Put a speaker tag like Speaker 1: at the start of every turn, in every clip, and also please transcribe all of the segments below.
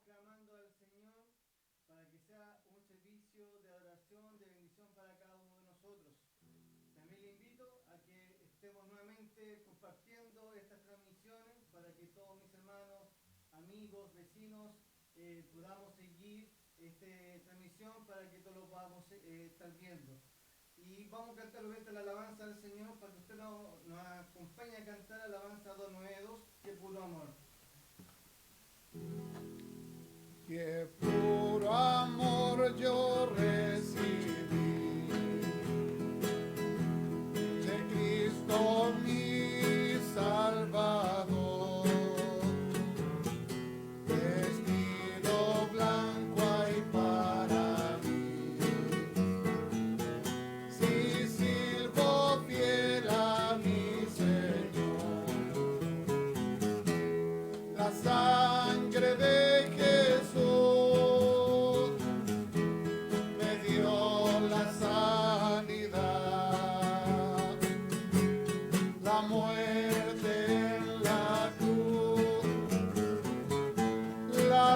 Speaker 1: clamando al Señor para que sea un servicio de adoración, de bendición para cada uno de nosotros. También le invito a que estemos nuevamente compartiendo estas transmisiones para que todos mis hermanos, amigos, vecinos, podamos seguir esta transmisión para que todos lo podamos estar viendo. Y vamos a cantar nuevamente la alabanza al Señor para que usted nos acompañe a cantar alabanza 292, que puro amor.
Speaker 2: Que puro amor yo recibí de Cristo mi Salvador, vestido blanco hay para mí, si sirvo fiel a mi Señor, la sangre de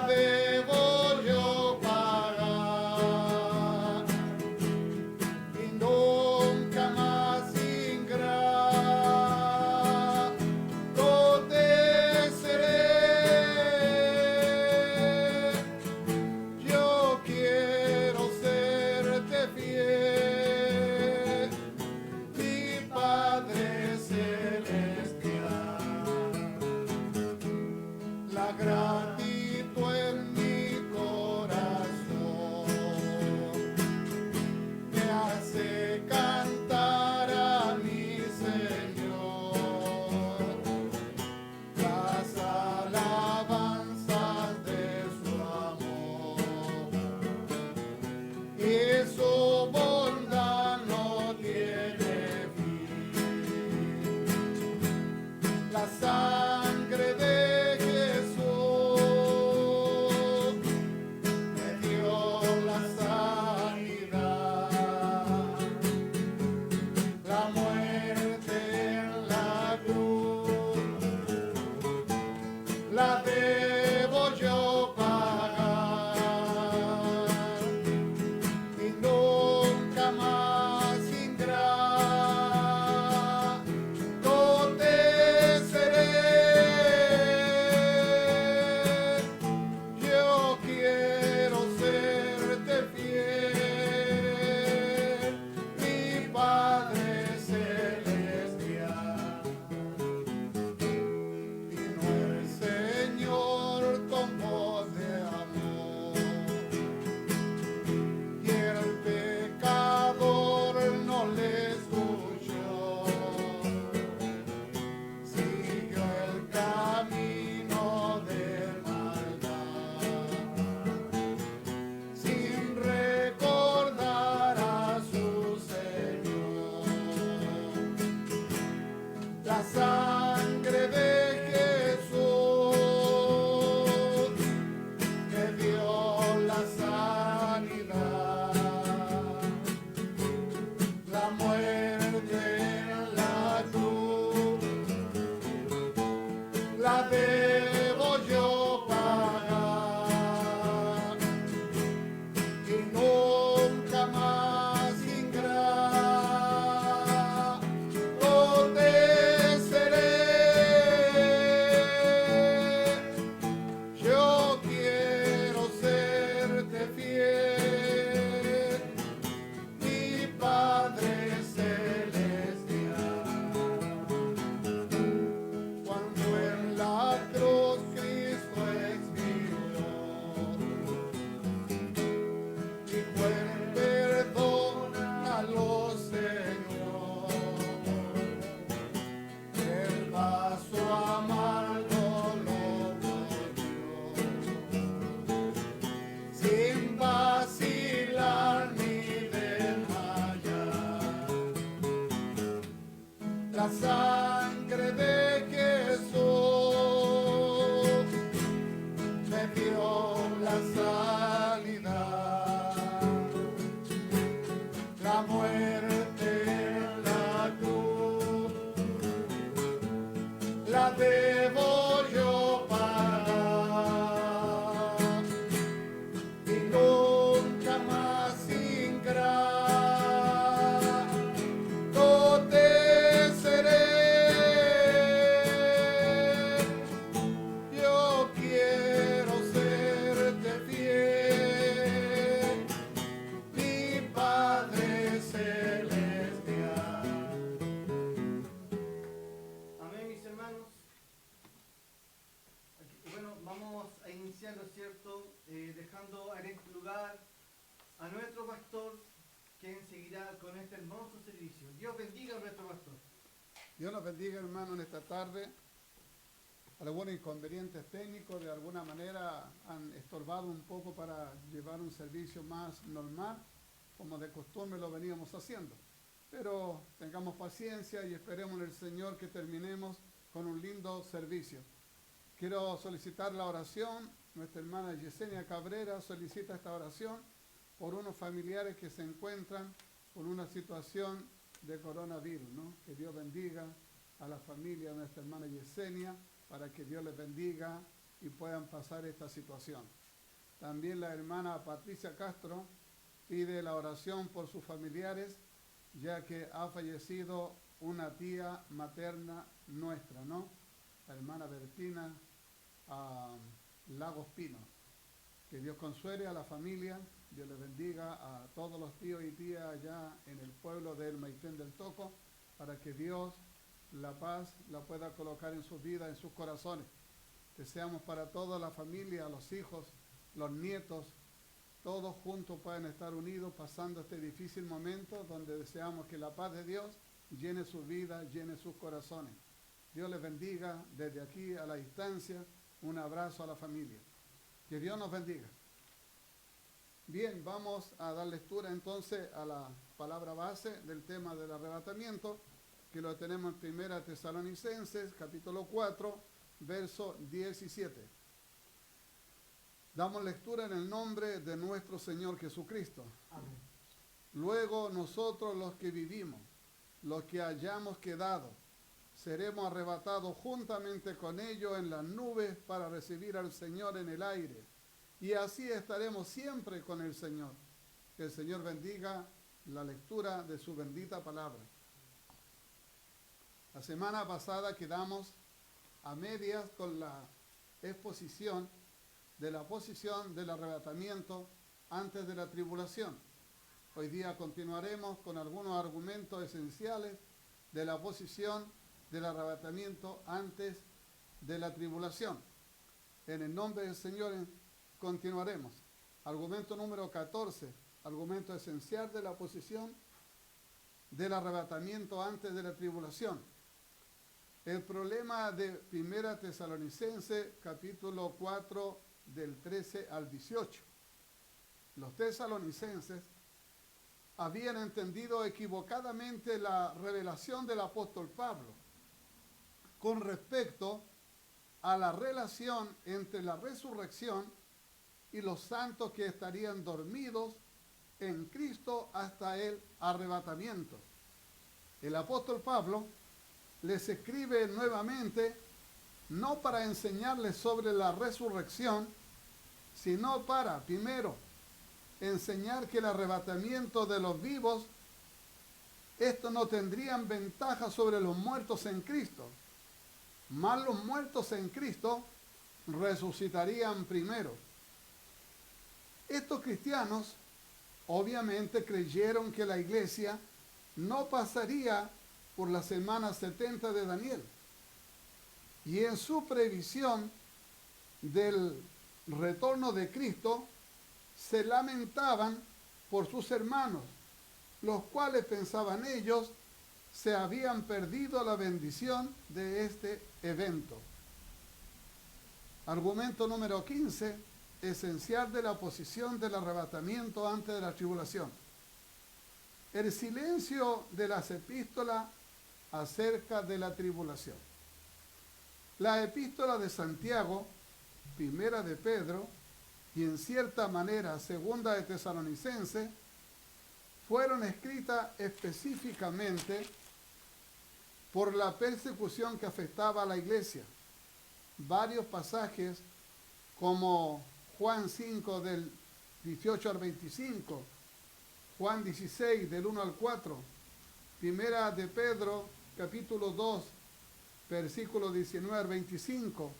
Speaker 2: debo yo pagar y nunca más ingrato te seré. Yo quiero serte fiel, mi Padre celestial. La gratitud en mi corazón me hace cantar a mi Señor las alabanzas de su amor, y su bondad no tiene fin. La sangre de la debo yo pagar y nunca más ingrato te seré. Yo quiero serte fiel, mi Padre celestial. Vino el Señor con voz de amor, y el pecador no le escuchó. Siguió el camino de maldad, sin recordar a su Señor. La sangre de la muerte en la cruz, la debo yo pagar y nunca más ingrato te seré. Yo quiero serte fiel, Padre celestial. Cuando en la cruz Cristo expiró, dijo en perdónalo, Señor, el vaso amargo lo bebió, sin vacilar ni la sangre de Jesús me dio la sanidad. La muerte en la cruz la debo yo pagar
Speaker 1: este hermoso servicio. Dios bendiga a nuestro pastor.
Speaker 2: Dios nos bendiga, hermano, en esta tarde. Algunos inconvenientes técnicos de alguna manera han estorbado un poco para llevar un servicio más normal, como de costumbre lo veníamos haciendo. Pero tengamos paciencia y esperemos en el Señor que terminemos con un lindo servicio. Quiero solicitar la oración. Nuestra hermana Yesenia Cabrera solicita esta oración por unos familiares que se encuentran con una situación de coronavirus, ¿no? Que Dios bendiga a la familia de nuestra hermana Yesenia, para que Dios les bendiga y puedan pasar esta situación. También la hermana Patricia Castro pide la oración por sus familiares, ya que ha fallecido una tía materna nuestra, ¿no? La hermana Bertina Lagos Pino. Que Dios consuele a la familia, Dios les bendiga a todos los tíos y tías allá en el pueblo del Maitén del Toco, para que Dios la paz la pueda colocar en sus vidas, en sus corazones. Deseamos para toda la familia, los hijos, los nietos, todos juntos puedan estar unidos pasando este difícil momento, donde deseamos que la paz de Dios llene su vida, llene sus corazones. Dios les bendiga desde aquí a la distancia. Un abrazo a la familia. Que Dios nos bendiga. Bien, vamos a dar lectura entonces a la palabra base del tema del arrebatamiento, que lo tenemos en 1 Tesalonicenses, capítulo 4, verso 17. Damos lectura en el nombre de nuestro Señor Jesucristo.
Speaker 1: Amén.
Speaker 2: Luego nosotros los que vivimos, los que hayamos quedado, seremos arrebatados juntamente con ellos en las nubes para recibir al Señor en el aire. Y así estaremos siempre con el Señor. Que el Señor bendiga la lectura de su bendita palabra. La semana pasada quedamos a medias con la exposición de la posición del arrebatamiento antes de la tribulación. Hoy día continuaremos con algunos argumentos esenciales de la posición del arrebatamiento antes de la tribulación. En el nombre del Señor continuaremos. Argumento número 14, argumento esencial de la posición del arrebatamiento antes de la tribulación. El problema de 1 Tesalonicenses, capítulo 4, del 13 al 18. Los tesalonicenses habían entendido equivocadamente la revelación del apóstol Pablo con respecto a la relación entre la resurrección y los santos que estarían dormidos en Cristo hasta el arrebatamiento. El apóstol Pablo les escribe nuevamente, no para enseñarles sobre la resurrección, sino para, primero, enseñar que el arrebatamiento de los vivos, estos no tendrían ventaja sobre los muertos en Cristo. Más los muertos en Cristo resucitarían primero. Estos cristianos obviamente creyeron que la iglesia no pasaría por la semana 70 de Daniel. Y en su previsión del retorno de Cristo, se lamentaban por sus hermanos, los cuales pensaban ellos se habían perdido la bendición de este evento. Argumento número 15, esencial de la posición del arrebatamiento antes de la tribulación. El silencio de las epístolas acerca de la tribulación. La epístola de Santiago, primera de Pedro, y en cierta manera segunda de Tesalonicenses, fueron escritas específicamente por la persecución que afectaba a la iglesia. Varios pasajes como Juan 5 del 18 al 25, Juan 16 del 1 al 4, primera de Pedro capítulo 2, versículo 19 al 25,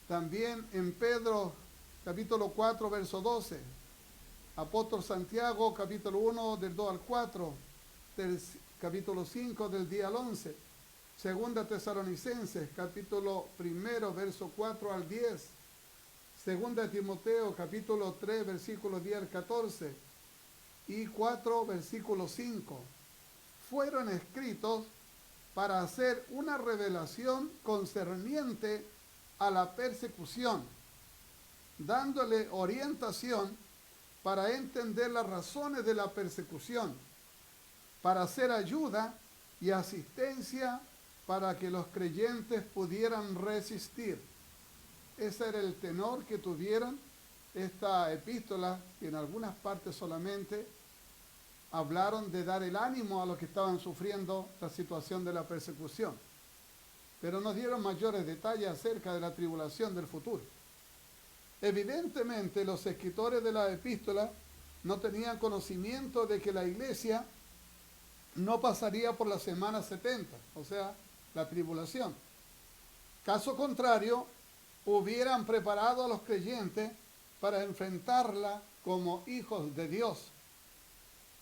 Speaker 2: también en Pedro capítulo 4 verso 12, apóstol Santiago capítulo 1 del 2 al 4, capítulo 5 del 10 al 11, segunda Tesalonicenses capítulo 1 verso 4 al 10, segunda de Timoteo capítulo 3 versículo 10 al 14, y 4, versículo 5. Fueron escritos para hacer una revelación concerniente a la persecución, dándole orientación para entender las razones de la persecución, para hacer ayuda y asistencia para que los creyentes pudieran resistir. Ese era el tenor que tuvieron esta epístola, que en algunas partes solamente hablaron de dar el ánimo a los que estaban sufriendo la situación de la persecución, pero nos dieron mayores detalles acerca de la tribulación del futuro. Evidentemente, los escritores de la epístola no tenían conocimiento de que la iglesia no pasaría por la semana 70, o sea, la tribulación. Caso contrario, hubieran preparado a los creyentes para enfrentarla como hijos de Dios.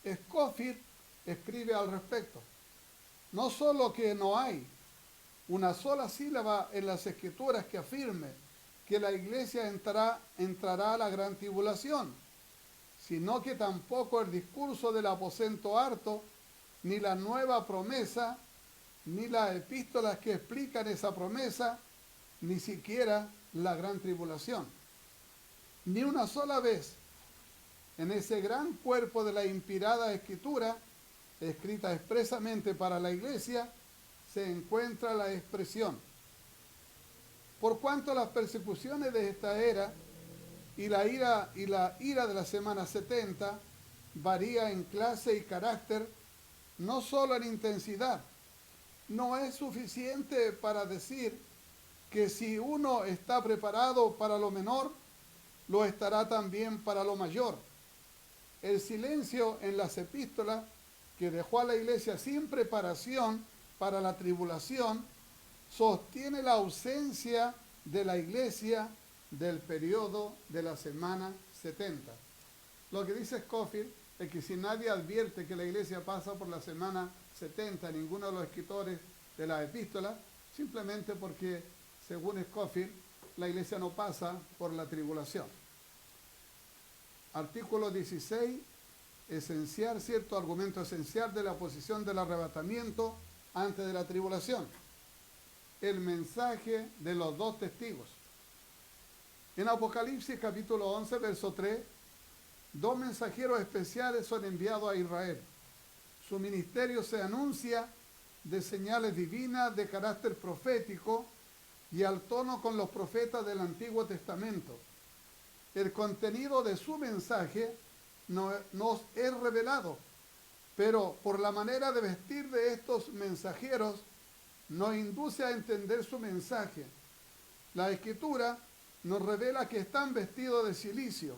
Speaker 2: Scofield escribe al respecto: no solo que no hay una sola sílaba en las escrituras que afirme que la iglesia entrará a la gran tribulación, sino que tampoco el discurso del aposento harto, ni la nueva promesa, ni las epístolas que explican esa promesa, ni siquiera la gran tribulación. Ni una sola vez en ese gran cuerpo de la inspirada escritura, escrita expresamente para la iglesia, se encuentra la expresión: por cuanto las persecuciones de esta era y la ira de la semana 70 varía en clase y carácter, no solo en intensidad. No es suficiente para decir que si uno está preparado para lo menor, lo estará también para lo mayor. El silencio en las epístolas, que dejó a la iglesia sin preparación para la tribulación, sostiene la ausencia de la iglesia del periodo de la semana 70. Lo que dice Scofield es que si nadie advierte que la iglesia pasa por la semana 70, ninguno de los escritores de la epístola, simplemente porque, según Scofield, la iglesia no pasa por la tribulación. Artículo 16, esencial, cierto argumento esencial de la posición del arrebatamiento antes de la tribulación. El mensaje de los dos testigos. En Apocalipsis capítulo 11, verso 3, dos mensajeros especiales son enviados a Israel. Su ministerio se anuncia de señales divinas de carácter profético y al tono con los profetas del Antiguo Testamento. El contenido de su mensaje nos es revelado, pero por la manera de vestir de estos mensajeros nos induce a entender su mensaje. La Escritura nos revela que están vestidos de cilicio,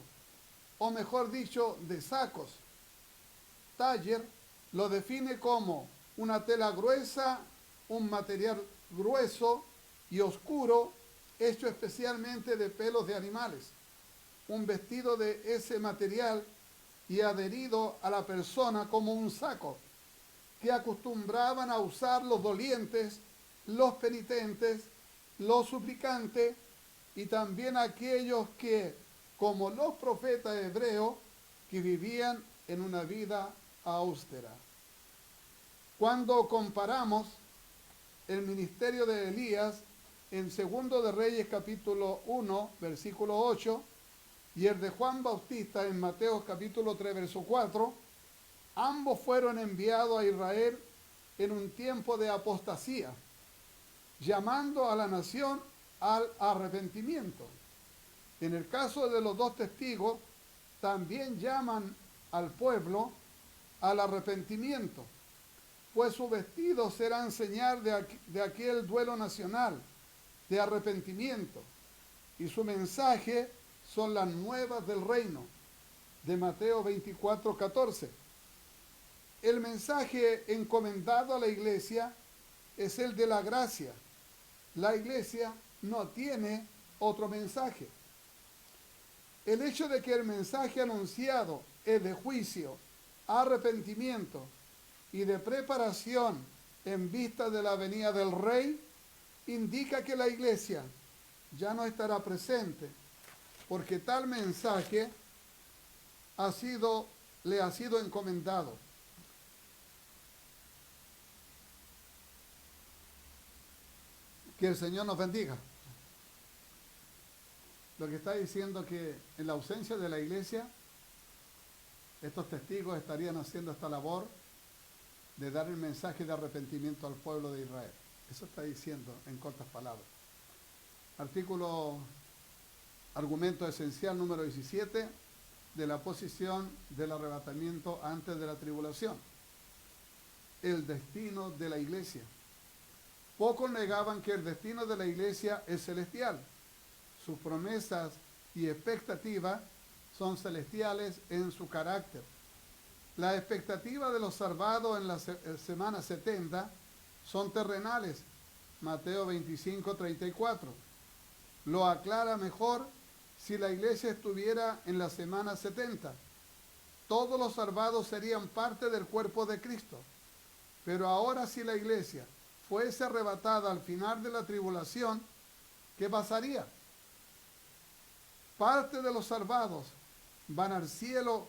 Speaker 2: o mejor dicho, de sacos. Taller lo define como una tela gruesa, un material grueso y oscuro, hecho especialmente de pelos de animales. Un vestido de ese material y adherido a la persona como un saco, que acostumbraban a usar los dolientes, los penitentes, los suplicantes y también aquellos que, como los profetas hebreos, que vivían en una vida austera. Cuando comparamos el ministerio de Elías en 2 de Reyes capítulo 1, versículo 8, y el de Juan Bautista en Mateo capítulo 3, verso 4, ambos fueron enviados a Israel en un tiempo de apostasía, llamando a la nación al arrepentimiento. En el caso de los dos testigos, también llaman al pueblo al arrepentimiento, pues sus vestidos serán señal de aquel duelo nacional, de arrepentimiento, y su mensaje son las nuevas del reino, de Mateo 24, 14. El mensaje encomendado a la iglesia es el de la gracia. La iglesia no tiene otro mensaje. El hecho de que el mensaje anunciado es de juicio, arrepentimiento y de preparación en vista de la venida del Rey, indica que la iglesia ya no estará presente, porque tal mensaje ha sido le ha sido encomendado. Que el Señor nos bendiga. Lo que está diciendo que en la ausencia de la iglesia, estos testigos estarían haciendo esta labor de dar el mensaje de arrepentimiento al pueblo de Israel. Eso está diciendo en cortas palabras. Argumento esencial número 17 de la posición del arrebatamiento antes de la tribulación. El destino de la iglesia. Pocos negaban que el destino de la iglesia es celestial. Sus promesas y expectativas son celestiales en su carácter. La expectativa de los salvados en la semana 70 son terrenales. Mateo 25:34. Lo aclara mejor si la iglesia estuviera en la semana 70. Todos los salvados serían parte del cuerpo de Cristo. Pero ahora si la iglesia fuese arrebatada al final de la tribulación, ¿qué pasaría? Parte de los salvados van al cielo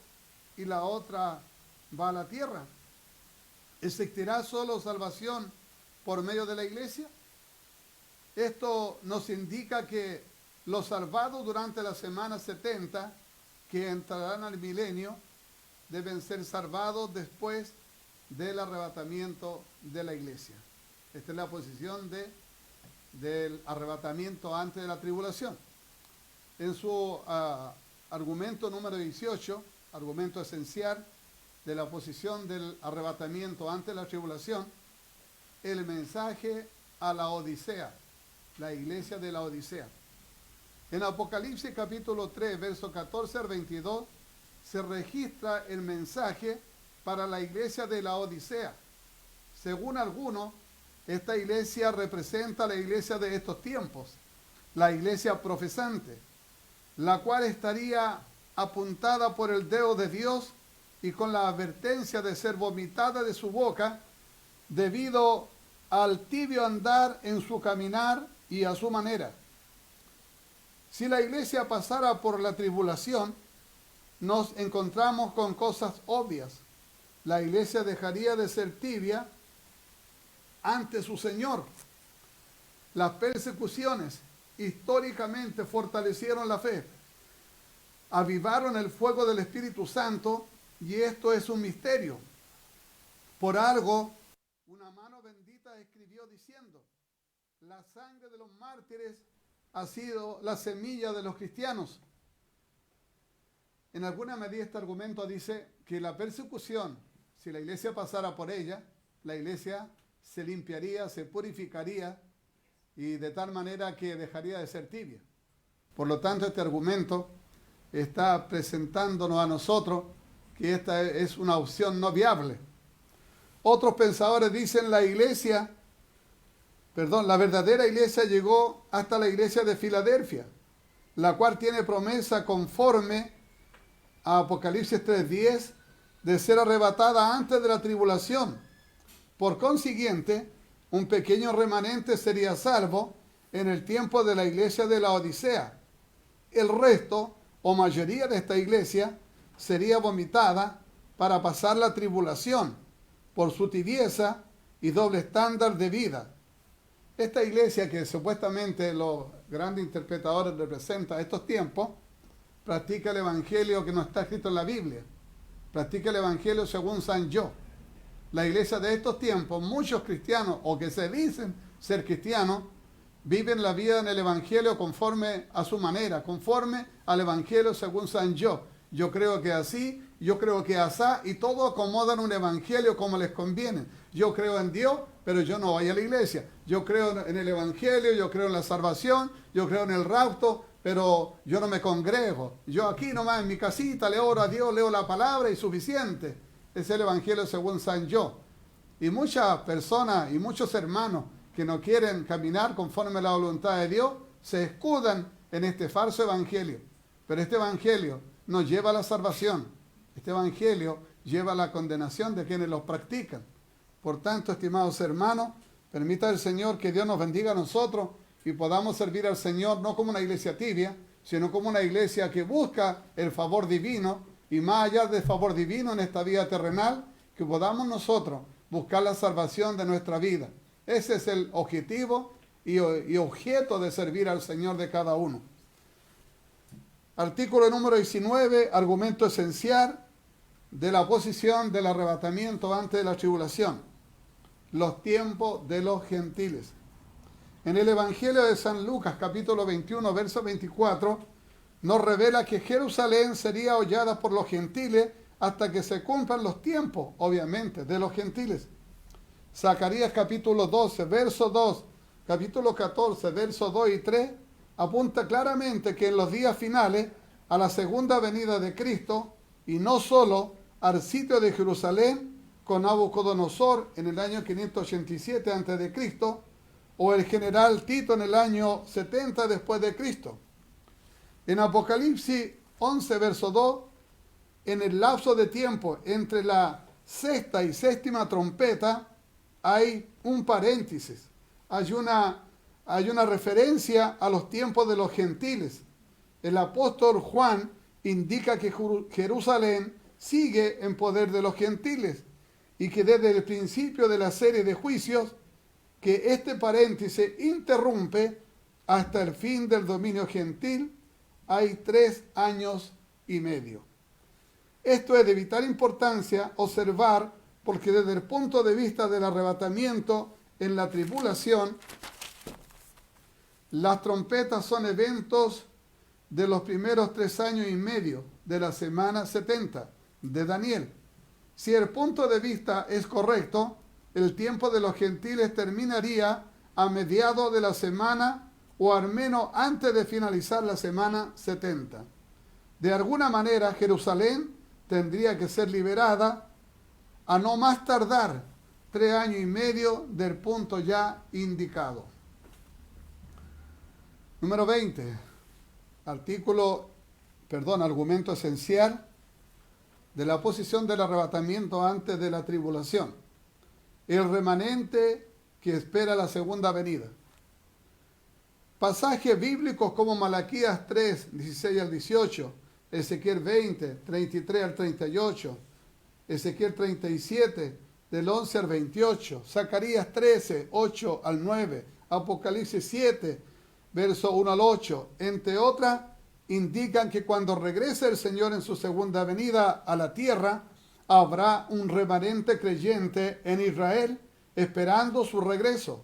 Speaker 2: y la otra va a la tierra. ¿Existirá solo salvación por medio de la iglesia? Esto nos indica que los salvados durante la semana 70, que entrarán al milenio, deben ser salvados después del arrebatamiento de la iglesia. Esta es la posición del arrebatamiento antes de la tribulación. En su argumento número 18, argumento esencial de la posición del arrebatamiento antes de la tribulación, el mensaje a la Odisea, la iglesia de la Odisea. En Apocalipsis capítulo 3, verso 14 al 22, se registra el mensaje para la iglesia de la Odisea. Según algunos, esta iglesia representa la iglesia de estos tiempos, la iglesia profesante, la cual estaría apuntada por el dedo de Dios y con la advertencia de ser vomitada de su boca debido al tibio andar en su caminar y a su manera. Si la iglesia pasara por la tribulación, nos encontramos con cosas obvias. La iglesia dejaría de ser tibia ante su Señor. Las persecuciones históricamente fortalecieron la fe, avivaron el fuego del Espíritu Santo, y esto es un misterio. Por algo, una mano bendita escribió diciendo: la sangre de los mártires ha sido la semilla de los cristianos. En alguna medida este argumento dice que la persecución, si la iglesia pasara por ella, la iglesia se limpiaría, se purificaría, y de tal manera que dejaría de ser tibia. Por lo tanto, este argumento está presentándonos a nosotros que esta es una opción no viable. Otros pensadores dicen la verdadera iglesia llegó hasta la iglesia de Filadelfia, la cual tiene promesa conforme a Apocalipsis 3:10 de ser arrebatada antes de la tribulación. Por consiguiente, un pequeño remanente sería salvo en el tiempo de la iglesia de la Odisea. El resto, o mayoría de esta iglesia, sería vomitada para pasar la tribulación por su tibieza y doble estándar de vida. Esta iglesia, que supuestamente los grandes interpretadores representan a estos tiempos, practica el evangelio que no está escrito en la Biblia. Practica el evangelio según San Yo. La iglesia de estos tiempos, muchos cristianos, o que se dicen ser cristianos, viven la vida en el evangelio conforme a su manera, conforme al evangelio según San Yo. Yo creo que así, yo creo que asá, y todos acomodan un evangelio como les conviene. Yo creo en Dios, pero yo no voy a la iglesia. Yo creo en el evangelio, yo creo en la salvación, yo creo en el rapto, pero yo no me congrego. Yo aquí nomás en mi casita le oro a Dios, leo la palabra y suficiente. Es el evangelio según San Yo. Y muchas personas y muchos hermanos que no quieren caminar conforme a la voluntad de Dios se escudan en este falso evangelio. Pero este evangelio nos lleva a la salvación. Este evangelio lleva a la condenación de quienes los practican. Por tanto, estimados hermanos, permita el Señor que Dios nos bendiga a nosotros y podamos servir al Señor no como una iglesia tibia, sino como una iglesia que busca el favor divino, y más allá del favor divino en esta vida terrenal, que podamos nosotros buscar la salvación de nuestra vida. Ese es el objetivo y objeto de servir al Señor de cada uno. Artículo número 19, argumento esencial de la posición del arrebatamiento antes de la tribulación. Los tiempos de los gentiles. En el Evangelio de San Lucas, capítulo 21, verso 24, nos revela que Jerusalén sería hollada por los gentiles hasta que se cumplan los tiempos, obviamente, de los gentiles. Zacarías capítulo 12, verso 2, capítulo 14, versos 2 y 3, apunta claramente que en los días finales, a la segunda venida de Cristo, y no solo al sitio de Jerusalén, con Nabucodonosor en el año 587 a.C., o el general Tito en el año 70 después de Cristo. En Apocalipsis 11, verso 2, en el lapso de tiempo entre la sexta y séptima trompeta, hay un paréntesis, hay una referencia a los tiempos de los gentiles. El apóstol Juan indica que Jerusalén sigue en poder de los gentiles y que desde el principio de la serie de juicios, que este paréntesis interrumpe hasta el fin del dominio gentil, hay 3 años y medio. Esto es de vital importancia observar, porque desde el punto de vista del arrebatamiento en la tribulación, las trompetas son eventos de los primeros 3 años y medio de la semana 70 de Daniel. Si el punto de vista es correcto, el tiempo de los gentiles terminaría a mediados de la semana o al menos antes de finalizar la semana 70. De alguna manera, Jerusalén tendría que ser liberada a no más tardar 3 años y medio del punto ya indicado. Número 20. Argumento esencial de la posición del arrebatamiento antes de la tribulación. El remanente que espera la segunda venida. Pasajes bíblicos como Malaquías 3, 16 al 18, Ezequiel 20, 33 al 38, Ezequiel 37, del 11 al 28, Zacarías 13, 8 al 9, Apocalipsis 7, verso 1 al 8, entre otras, indican que cuando regrese el Señor en su segunda venida a la tierra, habrá un remanente creyente en Israel esperando su regreso.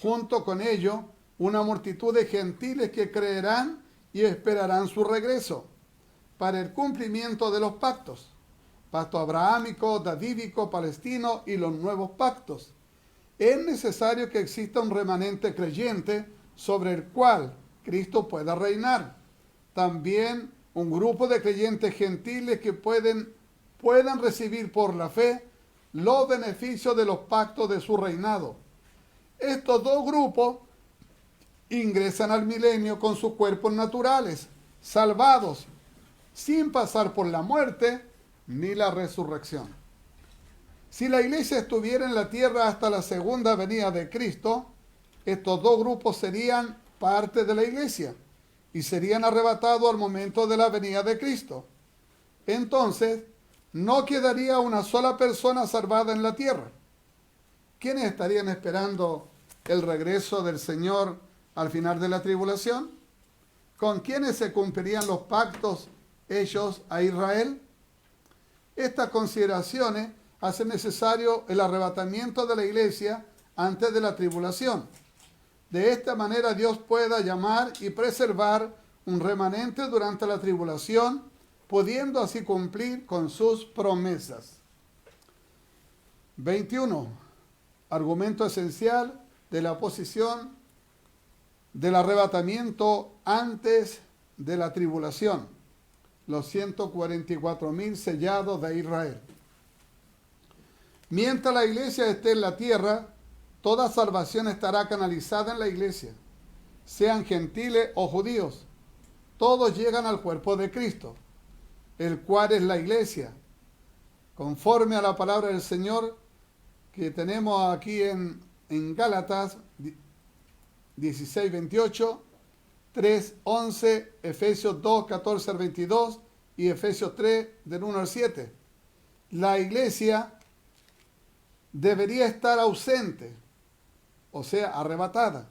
Speaker 2: Junto con ello, una multitud de gentiles que creerán y esperarán su regreso para el cumplimiento de los pactos. Pacto abrahámico, davídico, palestino y los nuevos pactos. Es necesario que exista un remanente creyente sobre el cual Cristo pueda reinar. También un grupo de creyentes gentiles que puedan recibir por la fe los beneficios de los pactos de su reinado. Estos dos grupos ingresan al milenio con sus cuerpos naturales, salvados, sin pasar por la muerte ni la resurrección. Si la iglesia estuviera en la tierra hasta la segunda venida de Cristo, estos dos grupos serían parte de la iglesia y serían arrebatados al momento de la venida de Cristo. Entonces, no quedaría una sola persona salvada en la tierra. ¿Quiénes estarían esperando el regreso del Señor al final de la tribulación? ¿Con quiénes se cumplirían los pactos hechos a Israel? Estas consideraciones hacen necesario el arrebatamiento de la iglesia antes de la tribulación. De esta manera Dios pueda llamar y preservar un remanente durante la tribulación, pudiendo así cumplir con sus promesas. 21. Argumento esencial de la posición del arrebatamiento antes de la tribulación. Los 144.000 sellados de Israel. Mientras la iglesia esté en la tierra, toda salvación estará canalizada en la iglesia, sean gentiles o judíos. Todos llegan al cuerpo de Cristo, el cual es la iglesia, conforme a la palabra del Señor que tenemos aquí en Gálatas 16, 28, 3, 11, Efesios 2, 14 al 22 y Efesios 3, del 1 al 7. La iglesia debería estar ausente, o sea, arrebatada,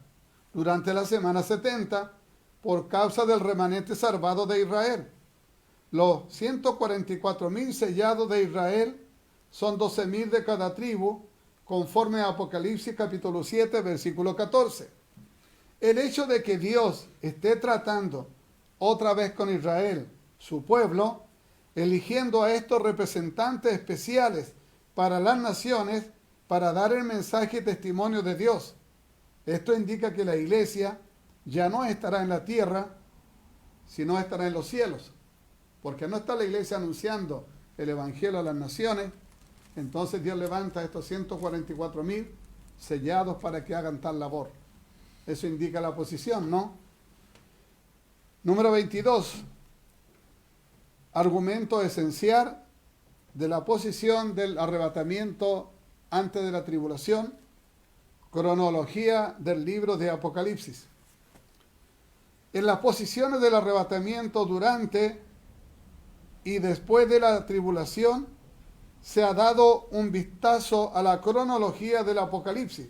Speaker 2: durante la semana 70 por causa del remanente salvado de Israel. Los 144.000 sellados de Israel son 12.000 de cada tribu, conforme a Apocalipsis capítulo 7, versículo 14. El hecho de que Dios esté tratando otra vez con Israel, su pueblo, eligiendo a estos representantes especiales para las naciones, para dar el mensaje y testimonio de Dios. Esto indica que la iglesia ya no estará en la tierra, sino estará en los cielos. Porque no está la iglesia anunciando el evangelio a las naciones, entonces Dios levanta a estos 144.000 sellados para que hagan tal labor. Eso indica la posición, ¿no? Número 22. Argumento esencial de la posición del arrebatamiento antes de la tribulación. Cronología del libro de Apocalipsis. En las posiciones del arrebatamiento durante y después de la tribulación se ha dado un vistazo a la cronología del Apocalipsis.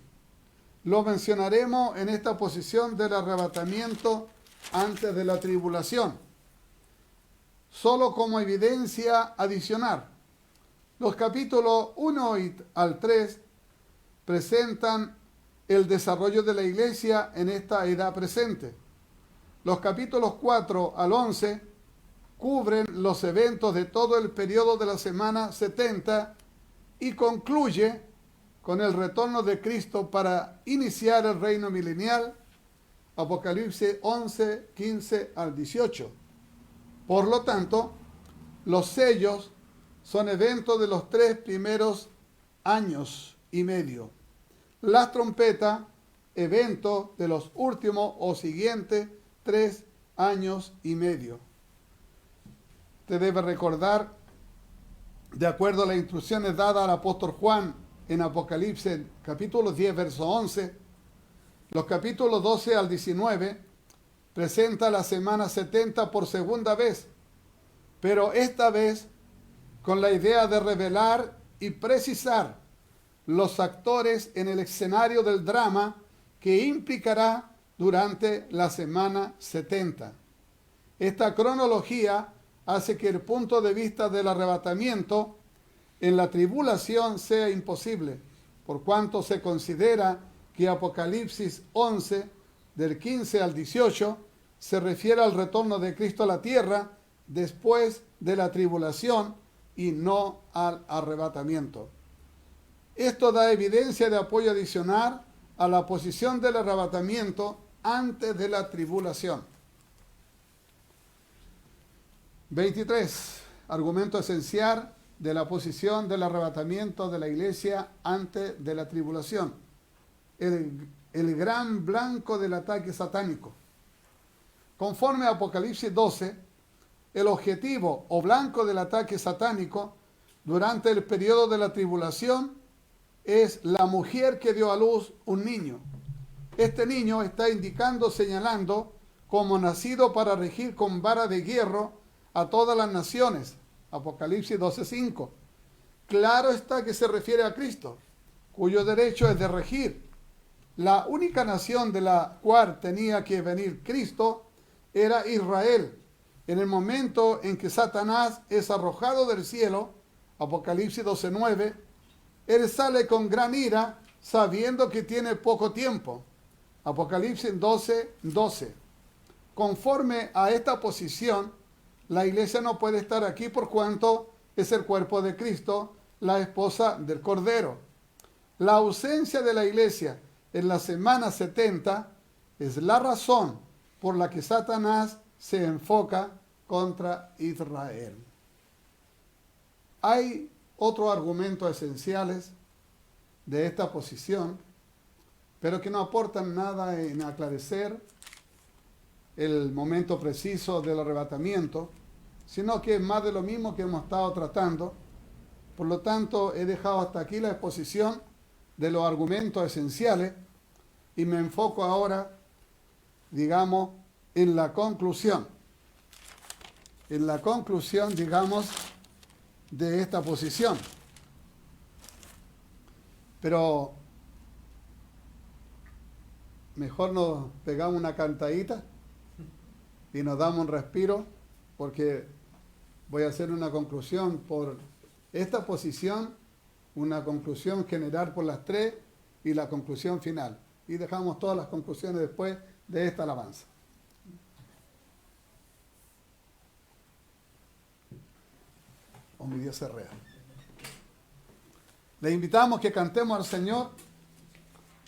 Speaker 2: Lo mencionaremos en esta posición del arrebatamiento antes de la tribulación, solo como evidencia adicional. Los capítulos 1 al 3 presentan el desarrollo de la iglesia en esta edad presente. Los capítulos 4 al 11 cubren los eventos de todo el periodo de la semana 70 y concluye con el retorno de Cristo para iniciar el reino milenial, Apocalipsis 11, 15 al 18. Por lo tanto, los sellos son eventos de los 3 primeros años y medio. Las trompetas, eventos de los últimos o siguientes 3 años y medio. Te debe recordar, de acuerdo a las instrucciones dadas al apóstol Juan en Apocalipsis capítulo 10, verso 11, los capítulos 12 al 19 presenta la semana 70 por segunda vez, pero esta vez con la idea de revelar y precisar los actores en el escenario del drama que implicará durante la semana 70. Esta cronología hace que el punto de vista del arrebatamiento en la tribulación sea imposible, por cuanto se considera que Apocalipsis 11, del 15 al 18, se refiere al retorno de Cristo a la tierra después de la tribulación y no al arrebatamiento. Esto da evidencia de apoyo adicional a la posición del arrebatamiento antes de la tribulación. 23. Argumento esencial de la posición del arrebatamiento de la iglesia antes de la tribulación. El gran blanco del ataque satánico. Conforme a Apocalipsis 12, el objetivo o blanco del ataque satánico durante el periodo de la tribulación es la mujer que dio a luz un niño. Este niño está indicando, señalando como nacido para regir con vara de hierro a todas las naciones. Apocalipsis 12:5. Claro está que se refiere a Cristo, cuyo derecho es de regir. La única nación de la cual tenía que venir Cristo era Israel. En el momento en que Satanás es arrojado del cielo, Apocalipsis 12:9, él sale con gran ira sabiendo que tiene poco tiempo. Apocalipsis 12:12. Conforme a esta posición, la iglesia no puede estar aquí por cuanto es el cuerpo de Cristo, la esposa del Cordero. La ausencia de la iglesia en la semana 70 es la razón por la que Satanás se enfoca contra Israel. Hay otros argumentos esenciales de esta posición, pero que no aportan nada en aclarecer el momento preciso del arrebatamiento, sino que es más de lo mismo que hemos estado tratando. Por lo tanto, he dejado hasta aquí la exposición de los argumentos esenciales y me enfoco ahora, digamos, en la conclusión. en la conclusión, digamos, de esta posición. Pero mejor nos pegamos una cantadita y nos damos un respiro, porque voy a hacer una conclusión por esta posición, una conclusión general por las tres y la conclusión final. Y dejamos todas las conclusiones después de esta alabanza. Oh, mi Dios es real. Le invitamos que cantemos al Señor.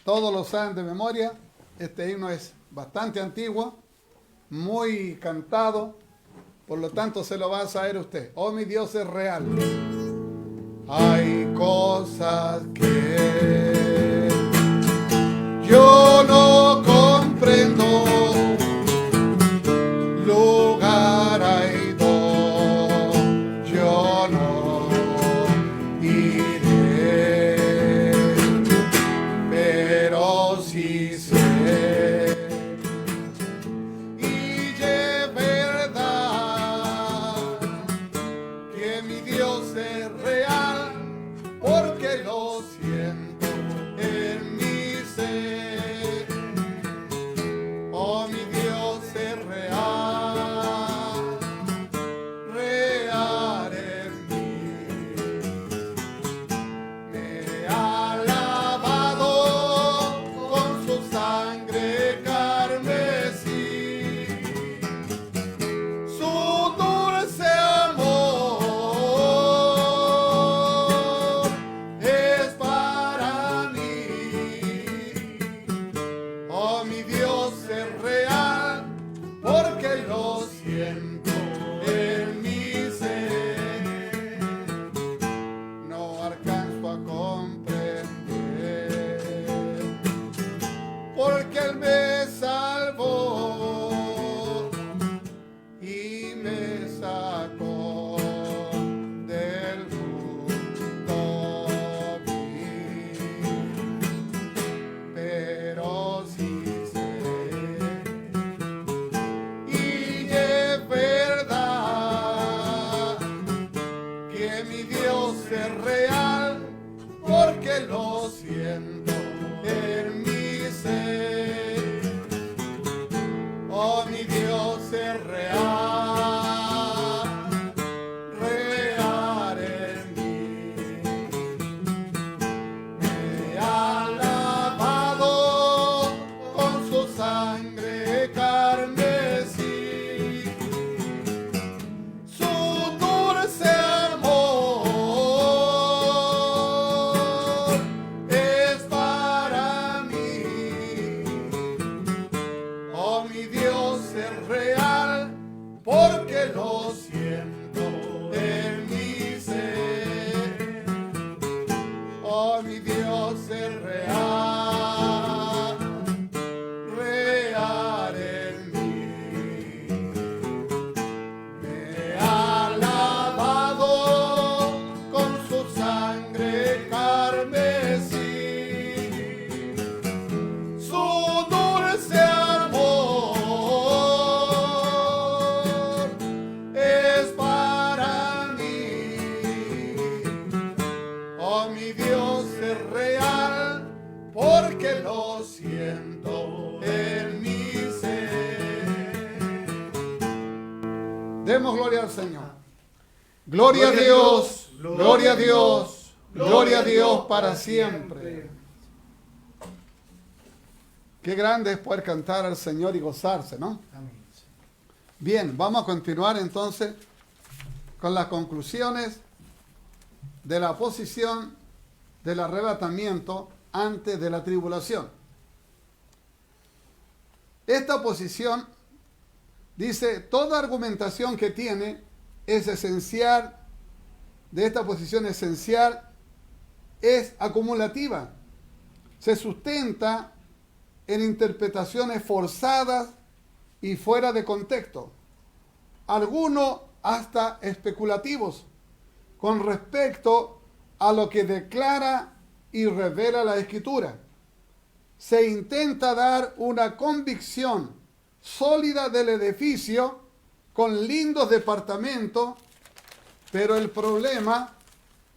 Speaker 2: Todos lo saben de memoria. Este himno es bastante antiguo, muy cantado, por lo tanto se lo va a saber usted. Oh, mi Dios es real. Hay cosas que yo no comprendo, lugar hay dos, yo no iré, pero sí sé, y es verdad que mi Dios es real, porque lo siento en mi ser. Oh, mi Dios es real, real en mí. Me ha lavado con su sangre carmesí, su dulce amor es para mí. Oh, mi Dios es real, porque lo siento en mi ser. No alcanzo a comprender, porque Él me salvó y me sacó del mundo vil. Pero sí sé, y es verdad que mi Dios es real, porque lo siento en mi ser. Oh, mi Dios es real, real en mí. Me ha lavado con su sangre carmesí, su dulce amor es para mí. Oh, mi Dios es real, porque lo siento en mi ser. Oh, mi Dios es real, real en mí. Me ha lavado con su sangre carmesí, su dulce amor es para mí. Oh, mi Dios es real, porque lo siento en mi ser. Demos gloria al Señor. Gloria a Dios, gloria a Dios, gloria a Dios para siempre. Qué grande es poder cantar al Señor y gozarse, ¿no?
Speaker 1: Amén.
Speaker 2: Bien, vamos a continuar entonces con las conclusiones de la posición del arrebatamiento antes de la tribulación. Esta posición dice, toda argumentación que tiene es esencial, de esta posición esencial, es acumulativa. Se sustenta en interpretaciones forzadas y fuera de contexto, algunos hasta especulativos, con respecto a lo que declara y revela la Escritura. Se intenta dar una convicción sólida del edificio con lindos departamentos, pero el problema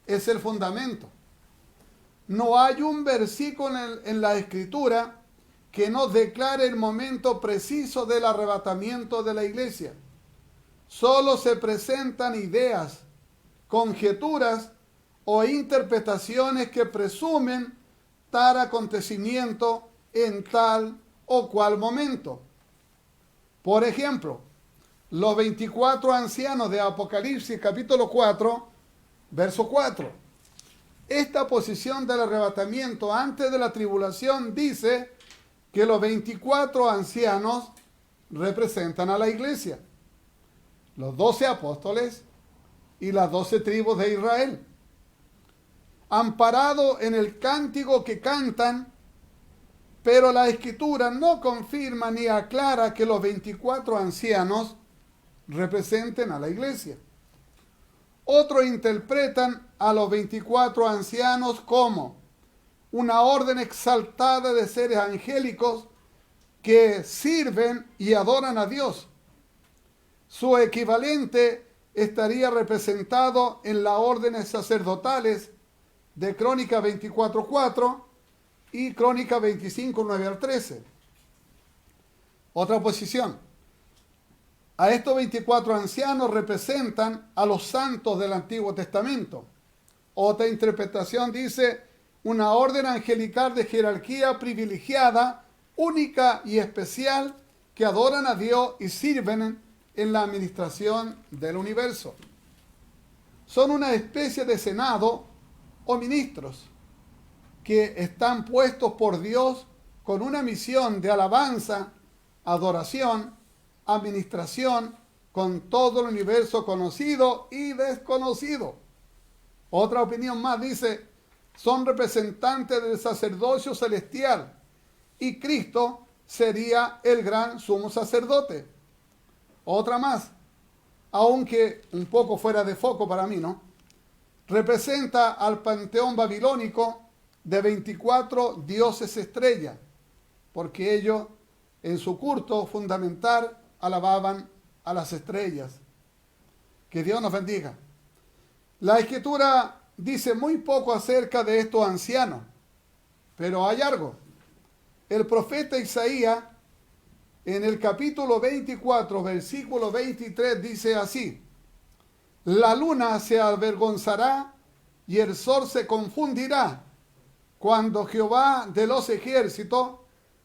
Speaker 2: es el fundamento. No hay un versículo en la Escritura que nos declare el momento preciso del arrebatamiento de la iglesia. Solo se presentan ideas, conjeturas o interpretaciones que presumen tal acontecimiento en tal o cual momento. Por ejemplo, los 24 ancianos de Apocalipsis capítulo 4, verso 4. Esta posición del arrebatamiento antes de la tribulación dice que los 24 ancianos representan a la iglesia, los 12 apóstoles y las 12 tribus de Israel. Amparado en el cántico que cantan, pero la Escritura no confirma ni aclara que los 24 ancianos representen a la iglesia. Otros interpretan a los 24 ancianos como una orden exaltada de seres angélicos que sirven y adoran a Dios. Su equivalente estaría representado en las órdenes sacerdotales de Crónicas 24:4 y Crónicas 25:9 al 13. Otra posición. A estos 24 ancianos representan a los santos del Antiguo Testamento. Otra interpretación dice una orden angelical de jerarquía privilegiada, única y especial, que adoran a Dios y sirven en la administración del universo. Son una especie de senado o ministros que están puestos por Dios con una misión de alabanza, adoración, administración con todo el universo conocido y desconocido. Otra opinión más dice, son representantes del sacerdocio celestial y Cristo sería el gran sumo sacerdote. Otra más, aunque un poco fuera de foco para mí, ¿no? Representa al panteón babilónico de 24 dioses estrella, porque ellos en su culto fundamental alababan a las estrellas. Que Dios nos bendiga. La Escritura dice muy poco acerca de estos ancianos, pero hay algo. El profeta Isaías, en el capítulo 24, versículo 23, dice así: la luna se avergonzará y el sol se confundirá cuando Jehová de los ejércitos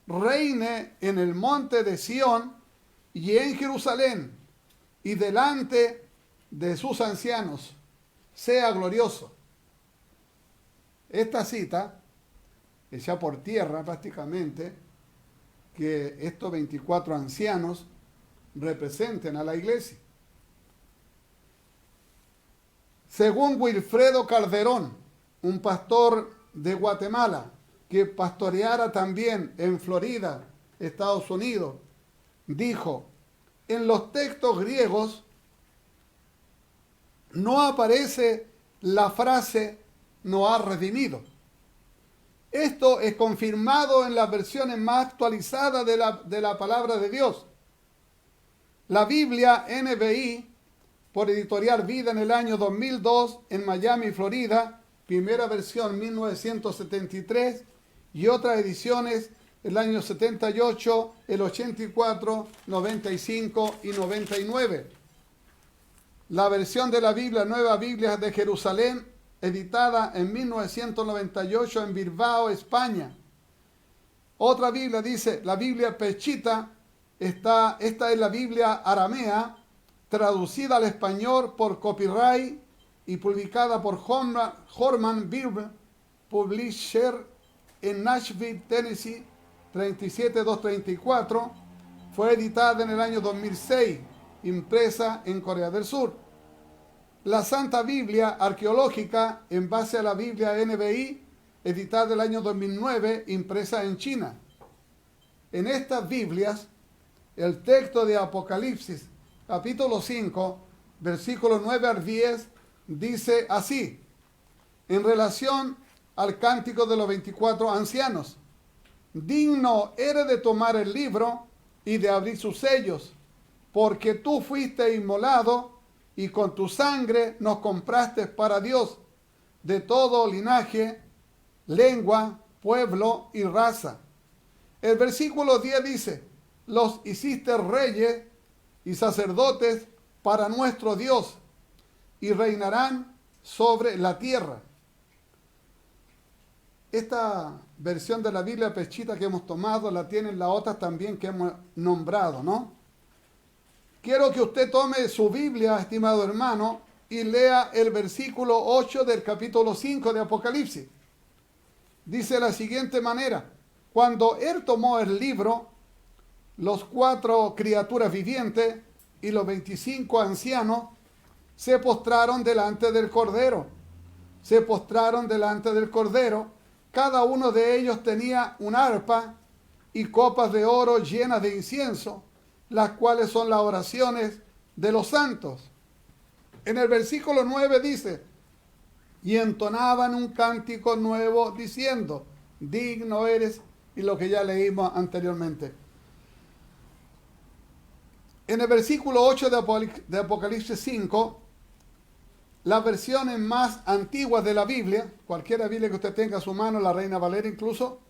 Speaker 2: reine en el monte de Sión y en Jerusalén, y delante de sus ancianos sea glorioso. Esta cita echa por tierra prácticamente que estos 24 ancianos representen a la iglesia. Según Wilfredo Calderón, un pastor de Guatemala que pastoreara también en Florida, Estados Unidos, dijo, en los textos griegos no aparece la frase "no ha redimido". Esto es confirmado en las versiones más actualizadas de la palabra de Dios. La Biblia NBI, por Editorial Vida en el año 2002, en Miami, Florida, primera versión 1973, y otras ediciones el año 78, el 84, 95 y 99. La versión de la Biblia, Nueva Biblia de Jerusalén, editada en 1998 en Bilbao, España. Otra Biblia dice, la Biblia Peshitta, esta es la Biblia aramea, traducida al español por copyright y publicada por Horman Bible Publisher en Nashville, Tennessee, 37234. Fue editada en el año 2006, impresa en Corea del Sur. La Santa Biblia Arqueológica, en base a la Biblia NBI, editada en el año 2009, impresa en China. En estas Biblias, el texto de Apocalipsis, capítulo 5, versículos 9 al 10, dice así, en relación al cántico de los 24 ancianos: digno eres de tomar el libro y de abrir sus sellos, porque tú fuiste inmolado y con tu sangre nos compraste para Dios de todo linaje, lengua, pueblo y raza. El versículo 10 dice, los hiciste reyes y sacerdotes para nuestro Dios y reinarán sobre la tierra. Esta versión de la Biblia Pechita que hemos tomado la tienen las otras también que hemos nombrado, ¿no? Quiero que usted tome su Biblia, estimado hermano, y lea el versículo 8 del capítulo 5 de Apocalipsis. Dice de la siguiente manera, cuando él tomó el libro, los 4 criaturas vivientes y los 25 ancianos se postraron delante del Cordero. Se postraron delante del Cordero. Cada uno de ellos tenía un arpa y copas de oro llenas de incienso, las cuales son las oraciones de los santos. En el versículo 9 dice, y entonaban un cántico nuevo diciendo, digno eres, y lo que ya leímos anteriormente. En el versículo 8 de Apocalipsis 5, las versiones más antiguas de la Biblia, cualquiera Biblia que usted tenga a su mano, la Reina Valera incluso,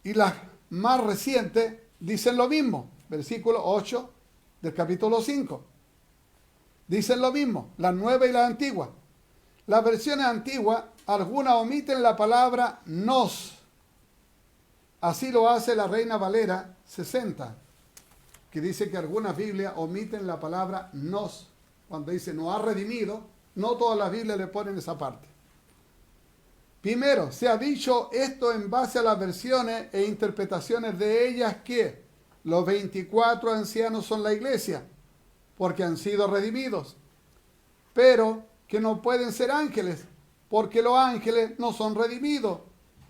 Speaker 2: y las más recientes dicen lo mismo. Versículo 8 del capítulo 5. Dicen lo mismo, las nuevas y las antiguas. Las versiones antiguas, algunas omiten la palabra nos. Así lo hace la Reina Valera 60, que dice que algunas Biblias omiten la palabra nos. Cuando dice nos ha redimido, no todas las Biblias le ponen esa parte. Primero, se ha dicho esto en base a las versiones e interpretaciones de ellas que los 24 ancianos son la iglesia, porque han sido redimidos, pero que no pueden ser ángeles, porque los ángeles no son redimidos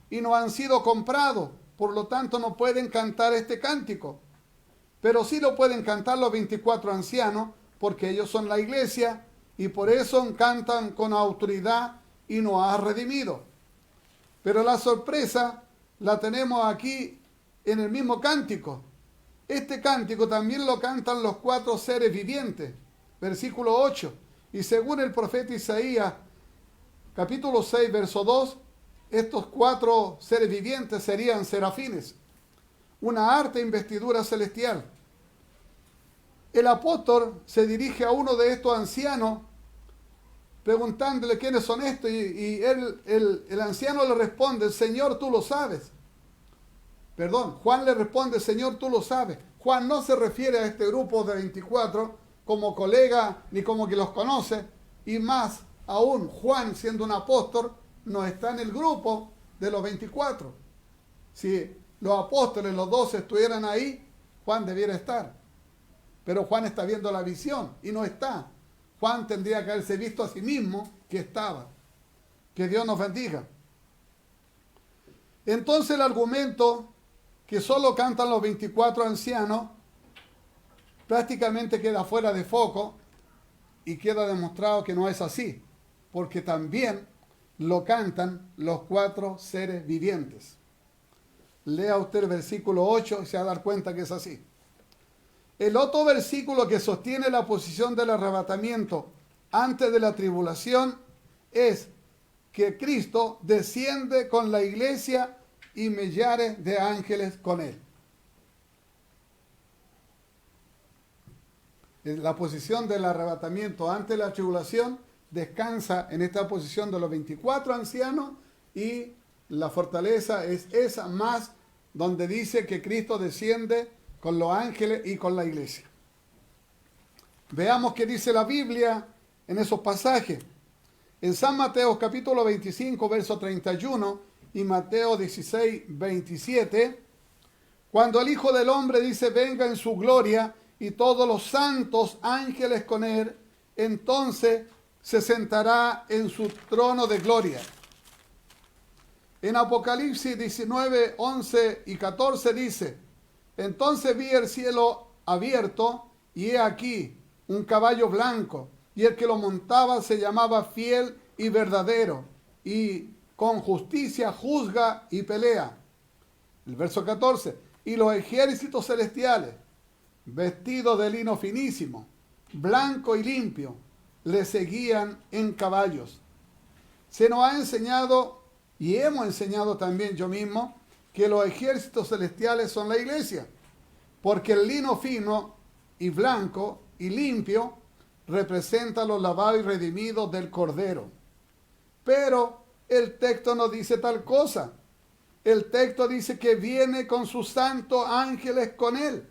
Speaker 2: y no han sido comprados, por lo tanto no pueden cantar este cántico, pero sí lo pueden cantar los 24 ancianos, porque ellos son la iglesia y por eso cantan con autoridad y nos ha redimido. Pero la sorpresa la tenemos aquí en el mismo cántico. Este cántico también lo cantan los 4 seres vivientes, versículo 8. Y según el profeta Isaías, capítulo 6, verso 2, estos 4 seres vivientes serían serafines, una alta investidura celestial. El apóstol se dirige a uno de estos ancianos preguntándole quiénes son estos y el anciano le responde, Señor, tú lo sabes. Perdón, Juan le responde, Señor, tú lo sabes. Juan no se refiere a este grupo de 24 como colega ni como que los conoce, y más aún, Juan siendo un apóstol no está en el grupo de los 24. Si los apóstoles, los 12 estuvieran ahí, Juan debiera estar. Pero Juan está viendo la visión y no está. Juan tendría que haberse visto a sí mismo que estaba. Que Dios nos bendiga. Entonces el argumento que solo cantan los 24 ancianos prácticamente queda fuera de foco y queda demostrado que no es así, porque también lo cantan los 4 seres vivientes. Lea usted el versículo 8 y se va a dar cuenta que es así. El otro versículo que sostiene la posición del arrebatamiento antes de la tribulación es que Cristo desciende con la iglesia y millares de ángeles con él. La posición del arrebatamiento antes de la tribulación descansa en esta posición de los 24 ancianos y la fortaleza es esa más donde dice que Cristo desciende con los ángeles y con la iglesia. Veamos qué dice la Biblia en esos pasajes. En San Mateo capítulo 25, verso 31 y Mateo 16, 27, cuando el Hijo del Hombre dice, venga en su gloria y todos los santos ángeles con él, entonces se sentará en su trono de gloria. En Apocalipsis 19, 11 y 14 dice, entonces vi el cielo abierto y he aquí un caballo blanco y el que lo montaba se llamaba Fiel y Verdadero y con justicia juzga y pelea. El verso 14, y los ejércitos celestiales vestidos de lino finísimo, blanco y limpio, le seguían en caballos. Se nos ha enseñado, y hemos enseñado también yo mismo, que los ejércitos celestiales son la iglesia, porque el lino fino y blanco y limpio representa los lavados y redimidos del Cordero. Pero el texto no dice tal cosa. El texto dice que viene con sus santos ángeles con él.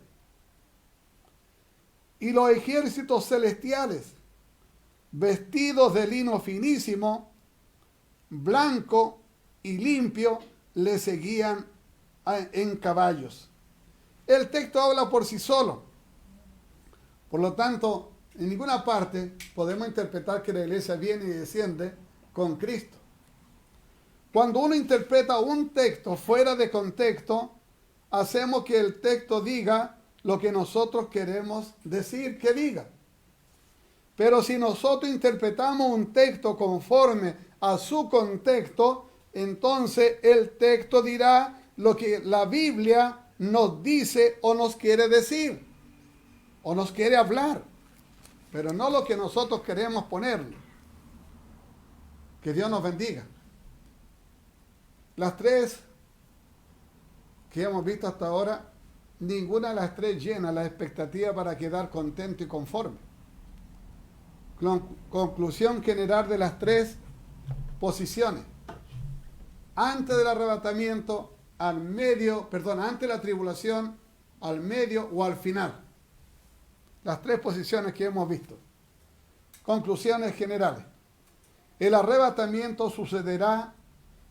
Speaker 2: Y los ejércitos celestiales, vestidos de lino finísimo, blanco y limpio, le seguían en caballos. El texto habla por sí solo. Por lo tanto, en ninguna parte podemos interpretar que la iglesia viene y desciende con Cristo. Cuando uno interpreta un texto fuera de contexto, hacemos que el texto diga lo que nosotros queremos decir que diga. Pero si nosotros interpretamos un texto conforme a su contexto, entonces el texto dirá lo que la Biblia nos dice o nos quiere decir, o nos quiere hablar, pero no lo que nosotros queremos ponerle. Que Dios nos bendiga. Las tres que hemos visto hasta ahora, ninguna de las tres llena la expectativa para quedar contento y conforme. Conclusión general de las tres posiciones. Antes del arrebatamiento, antes de la tribulación, al medio o al final. Las tres posiciones que hemos visto. Conclusiones generales. El arrebatamiento sucederá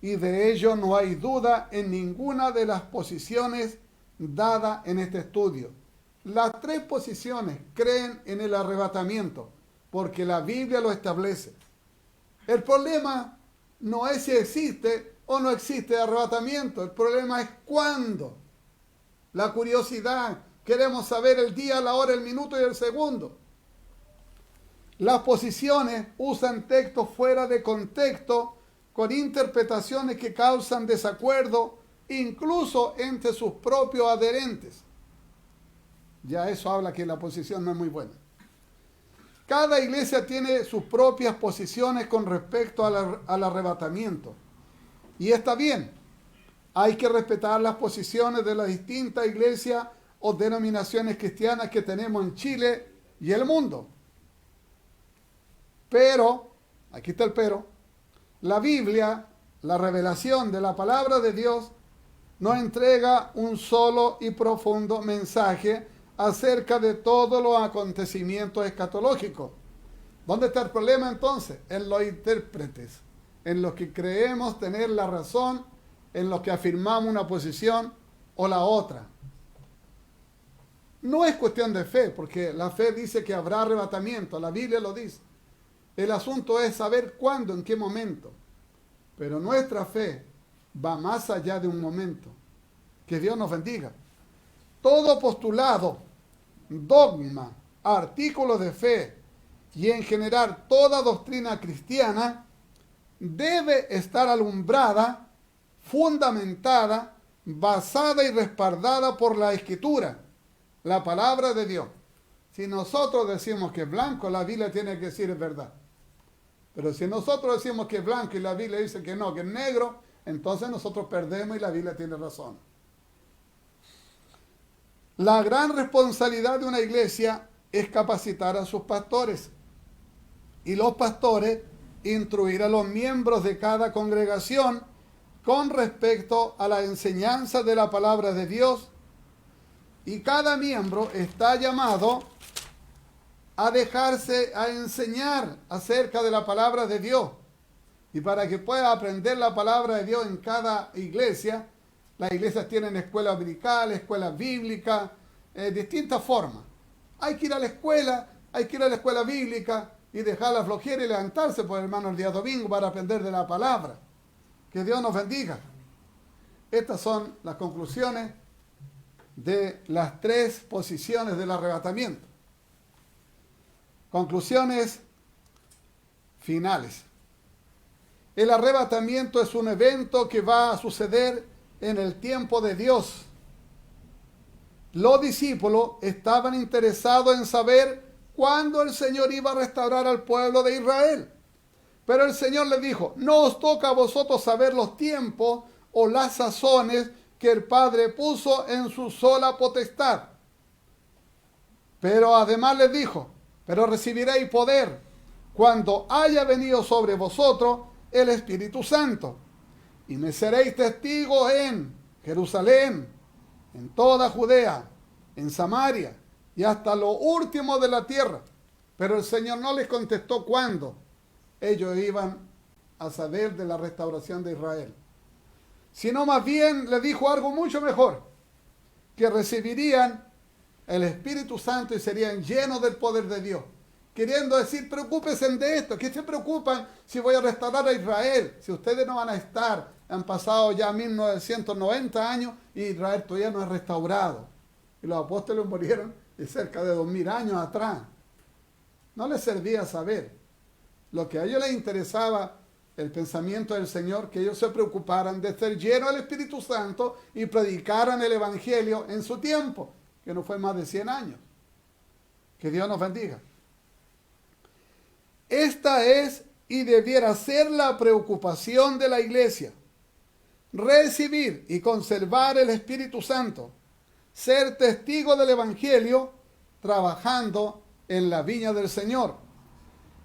Speaker 2: y de ello no hay duda en ninguna de las posiciones dadas en este estudio. Las tres posiciones creen en el arrebatamiento porque la Biblia lo establece. El problema no es si existe o no existe arrebatamiento. El problema es cuándo. La curiosidad. Queremos saber el día, la hora, el minuto y el segundo. Las posiciones usan textos fuera de contexto con interpretaciones que causan desacuerdo incluso entre sus propios adherentes. Ya eso habla que la posición no es muy buena. Cada iglesia tiene sus propias posiciones con respecto al arrebatamiento. Y está bien. Hay que respetar las posiciones de las distintas iglesias o denominaciones cristianas que tenemos en Chile y el mundo. Pero, aquí está el pero, la Biblia, la revelación de la palabra de Dios, nos entrega un solo y profundo mensaje acerca de todos los acontecimientos escatológicos. ¿Dónde está el problema entonces? En los intérpretes, en los que creemos tener la razón, en los que afirmamos una posición o la otra. No es cuestión de fe, porque la fe dice que habrá arrebatamiento, la Biblia lo dice. El asunto es saber cuándo, en qué momento. Pero nuestra fe va más allá de un momento. Que Dios nos bendiga. Todo postulado, dogma, artículo de fe y en general toda doctrina cristiana debe estar alumbrada, fundamentada, basada y respaldada por la Escritura, la palabra de Dios. Si nosotros decimos que es blanco, la Biblia tiene que decir es verdad. Pero si nosotros decimos que es blanco y la Biblia dice que no, que es negro, entonces nosotros perdemos y la Biblia tiene razón. La gran responsabilidad de una iglesia es capacitar a sus pastores. Y los pastores instruir a los miembros de cada congregación con respecto a la enseñanza de la palabra de Dios. Y cada miembro está llamado a dejarse a enseñar acerca de la palabra de Dios. Y para que pueda aprender la palabra de Dios en cada iglesia, las iglesias tienen escuelas dominicales, escuelas bíblicas, distintas formas. Hay que ir a la escuela bíblica y dejar la flojera y levantarse, por hermano, el día domingo para aprender de la palabra. Que Dios nos bendiga. Estas son las conclusiones de las tres posiciones del arrebatamiento. Conclusiones finales. El arrebatamiento es un evento que va a suceder en el tiempo de Dios. los discípulos estaban interesados en saber cuándo el Señor iba a restaurar al pueblo de Israel. Pero el Señor les dijo, no os toca a vosotros saber los tiempos o las sazones que el Padre puso en su sola potestad. Pero además les dijo, pero recibiréis poder cuando haya venido sobre vosotros el Espíritu Santo. Y me seréis testigos en Jerusalén, en toda Judea, en Samaria y hasta lo último de la tierra. Pero el Señor no les contestó cuándo ellos iban a saber de la restauración de Israel, sino más bien les dijo algo mucho mejor, que recibirían el Espíritu Santo y serían llenos del poder de Dios. Queriendo decir, preocúpense de esto. ¿Qué se preocupan si voy a restaurar a Israel? Si ustedes no van a estar, han pasado ya 1990 años y Israel todavía no es restaurado. Y los apóstoles murieron de cerca de 2000 años atrás. No les servía saber. Lo que a ellos les interesaba, el pensamiento del Señor, que ellos se preocuparan de ser llenos del Espíritu Santo y predicaran el Evangelio en su tiempo, que no fue más de 100 años. Que Dios nos bendiga. Esta es y debiera ser la preocupación de la iglesia. Recibir y conservar el Espíritu Santo. Ser testigo del Evangelio trabajando en la viña del Señor.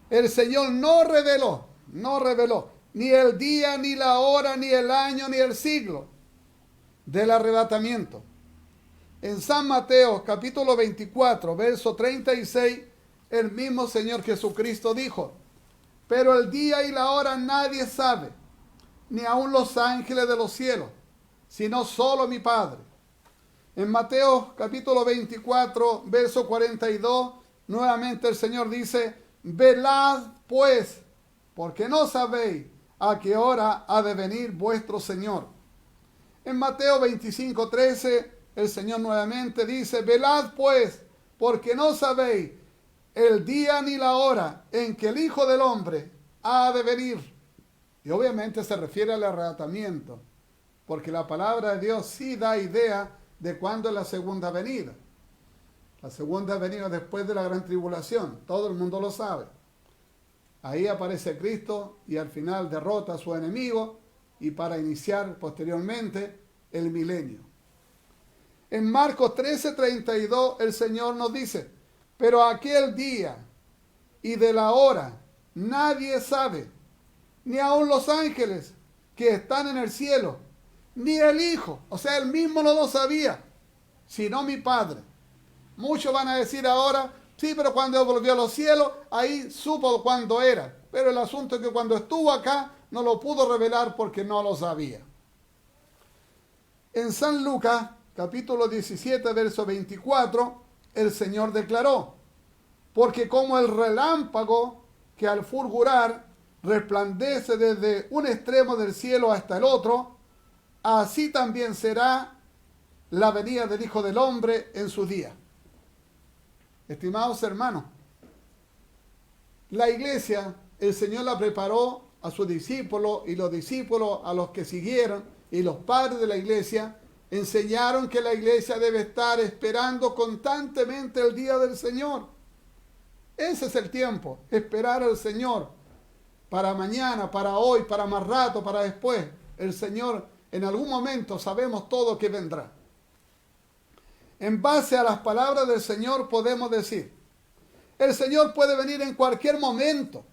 Speaker 2: El Señor no reveló ni el día, ni la hora, ni el año, ni el siglo del arrebatamiento. En San Mateo capítulo 24, verso 36, el mismo Señor Jesucristo dijo, pero el día y la hora nadie sabe, ni aun los ángeles de los cielos, sino solo mi Padre. En Mateo capítulo 24, verso 42, nuevamente el Señor dice, velad pues, porque no sabéis a qué hora ha de venir vuestro Señor. En Mateo 25, 13, el Señor nuevamente dice, velad pues, porque no sabéis el día ni la hora en que el Hijo del Hombre ha de venir. Y obviamente se refiere al arrebatamiento, porque la palabra de Dios sí da idea de cuándo es la segunda venida. La segunda venida después de la gran tribulación, todo el mundo lo sabe. Ahí aparece Cristo y al final derrota a su enemigo y para iniciar posteriormente el milenio. En Marcos 13:32 el Señor nos dice, pero aquel día y de la hora nadie sabe, ni aun los ángeles que están en el cielo, ni el Hijo, o sea, él mismo no lo sabía, sino mi Padre. Muchos van a decir ahora, sí, pero cuando volvió a los cielos, ahí supo cuándo era. Pero el asunto es que cuando estuvo acá, no lo pudo revelar porque no lo sabía. En San Lucas, capítulo 17, verso 24, el Señor declaró, porque como el relámpago que al fulgurar resplandece desde un extremo del cielo hasta el otro, así también será la venida del Hijo del Hombre en su día. Estimados hermanos, la iglesia, el Señor la preparó a sus discípulos y los discípulos a los que siguieron y los padres de la iglesia enseñaron que la iglesia debe estar esperando constantemente el día del Señor. Ese es el tiempo, esperar al Señor para mañana, para hoy, para más rato, para después. El Señor en algún momento sabemos todo que vendrá. En base a las palabras del Señor podemos decir, el Señor puede venir en cualquier momento.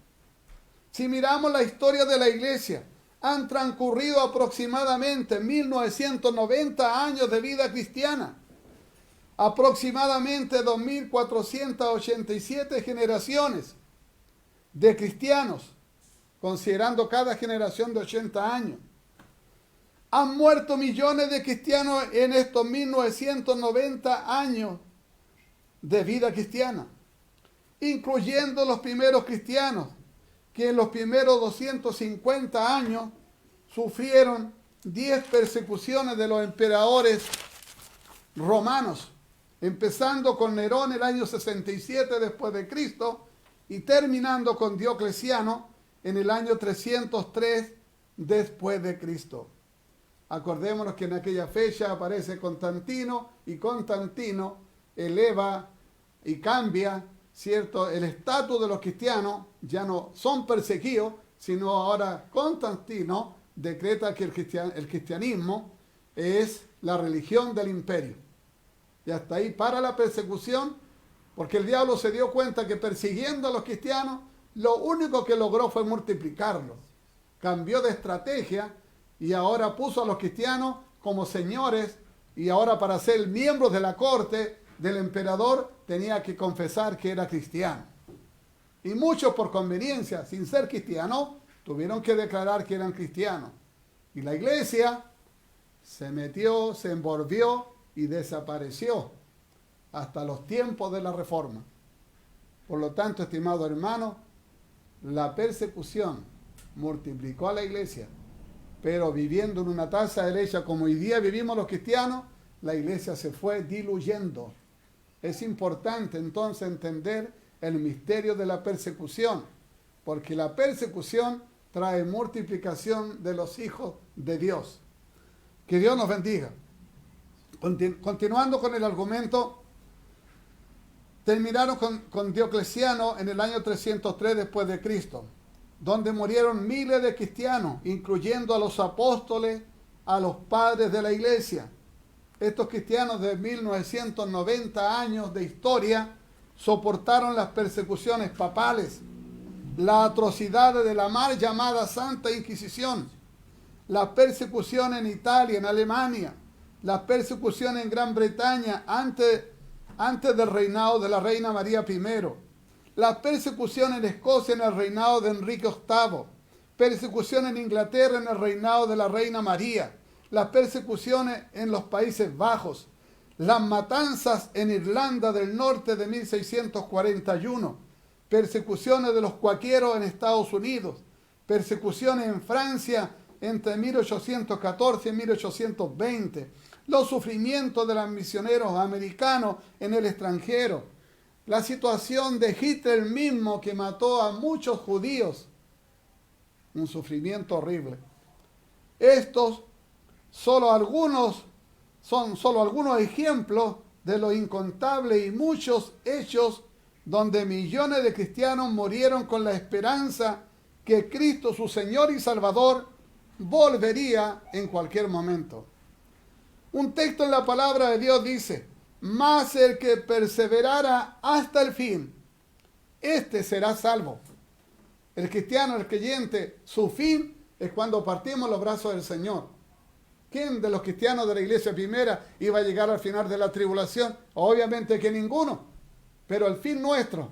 Speaker 2: Si miramos la historia de la iglesia, han transcurrido aproximadamente 1990 años de vida cristiana, aproximadamente 2487 generaciones de cristianos, considerando cada generación de 80 años. Han muerto millones de cristianos en estos 1990 años de vida cristiana, incluyendo los primeros cristianos, que en los primeros 250 años sufrieron 10 persecuciones de los emperadores romanos, empezando con Nerón el año 67 después de Cristo y terminando con Diocleciano en el año 303 después de Cristo. Acordémonos que en aquella fecha aparece Constantino y Constantino eleva y cambia, ¿cierto?, el estatus de los cristianos. Ya no son perseguidos, sino ahora Constantino decreta que el cristianismo es la religión del imperio. Y hasta ahí para la persecución, porque el diablo se dio cuenta que persiguiendo a los cristianos, lo único que logró fue multiplicarlos. Cambió de estrategia y ahora puso a los cristianos como señores, y ahora para ser miembros de la corte del emperador tenía que confesar que era cristiano. Y muchos por conveniencia, sin ser cristianos, tuvieron que declarar que eran cristianos. Y la iglesia se metió, se envolvió y desapareció hasta los tiempos de la Reforma. Por lo tanto, estimado hermano, la persecución multiplicó a la iglesia, pero viviendo en una tasa de leche como hoy día vivimos los cristianos, la iglesia se fue diluyendo. Es importante entonces entender el misterio de la persecución, porque la persecución trae multiplicación de los hijos de Dios. Que Dios nos bendiga. Continuando con el argumento, terminaron con Diocleciano en el año 303 después de Cristo, donde murieron miles de cristianos, incluyendo a los apóstoles, a los padres de la iglesia. Estos cristianos de 1990 años de historia soportaron las persecuciones papales, las atrocidades de la mal llamada Santa Inquisición, las persecuciones en Italia, en Alemania, las persecuciones en Gran Bretaña antes del reinado de la reina María I, las persecuciones en Escocia en el reinado de Enrique VIII, persecuciones en Inglaterra en el reinado de la reina María, las persecuciones en los Países Bajos, las matanzas en Irlanda del Norte de 1641, persecuciones de los cuáqueros en Estados Unidos, persecuciones en Francia entre 1814 y 1820, los sufrimientos de los misioneros americanos en el extranjero, la situación de Hitler mismo que mató a muchos judíos, un sufrimiento horrible. Estos son solo algunos ejemplos de los incontables y muchos hechos donde millones de cristianos murieron con la esperanza que Cristo, su Señor y Salvador, volvería en cualquier momento. Un texto en la palabra de Dios dice: mas el que perseverara hasta el fin, este será salvo. El cristiano, el creyente, su fin es cuando partimos los brazos del Señor. ¿Quién de los cristianos de la iglesia primera iba a llegar al final de la tribulación? Obviamente que ninguno. Pero el fin nuestro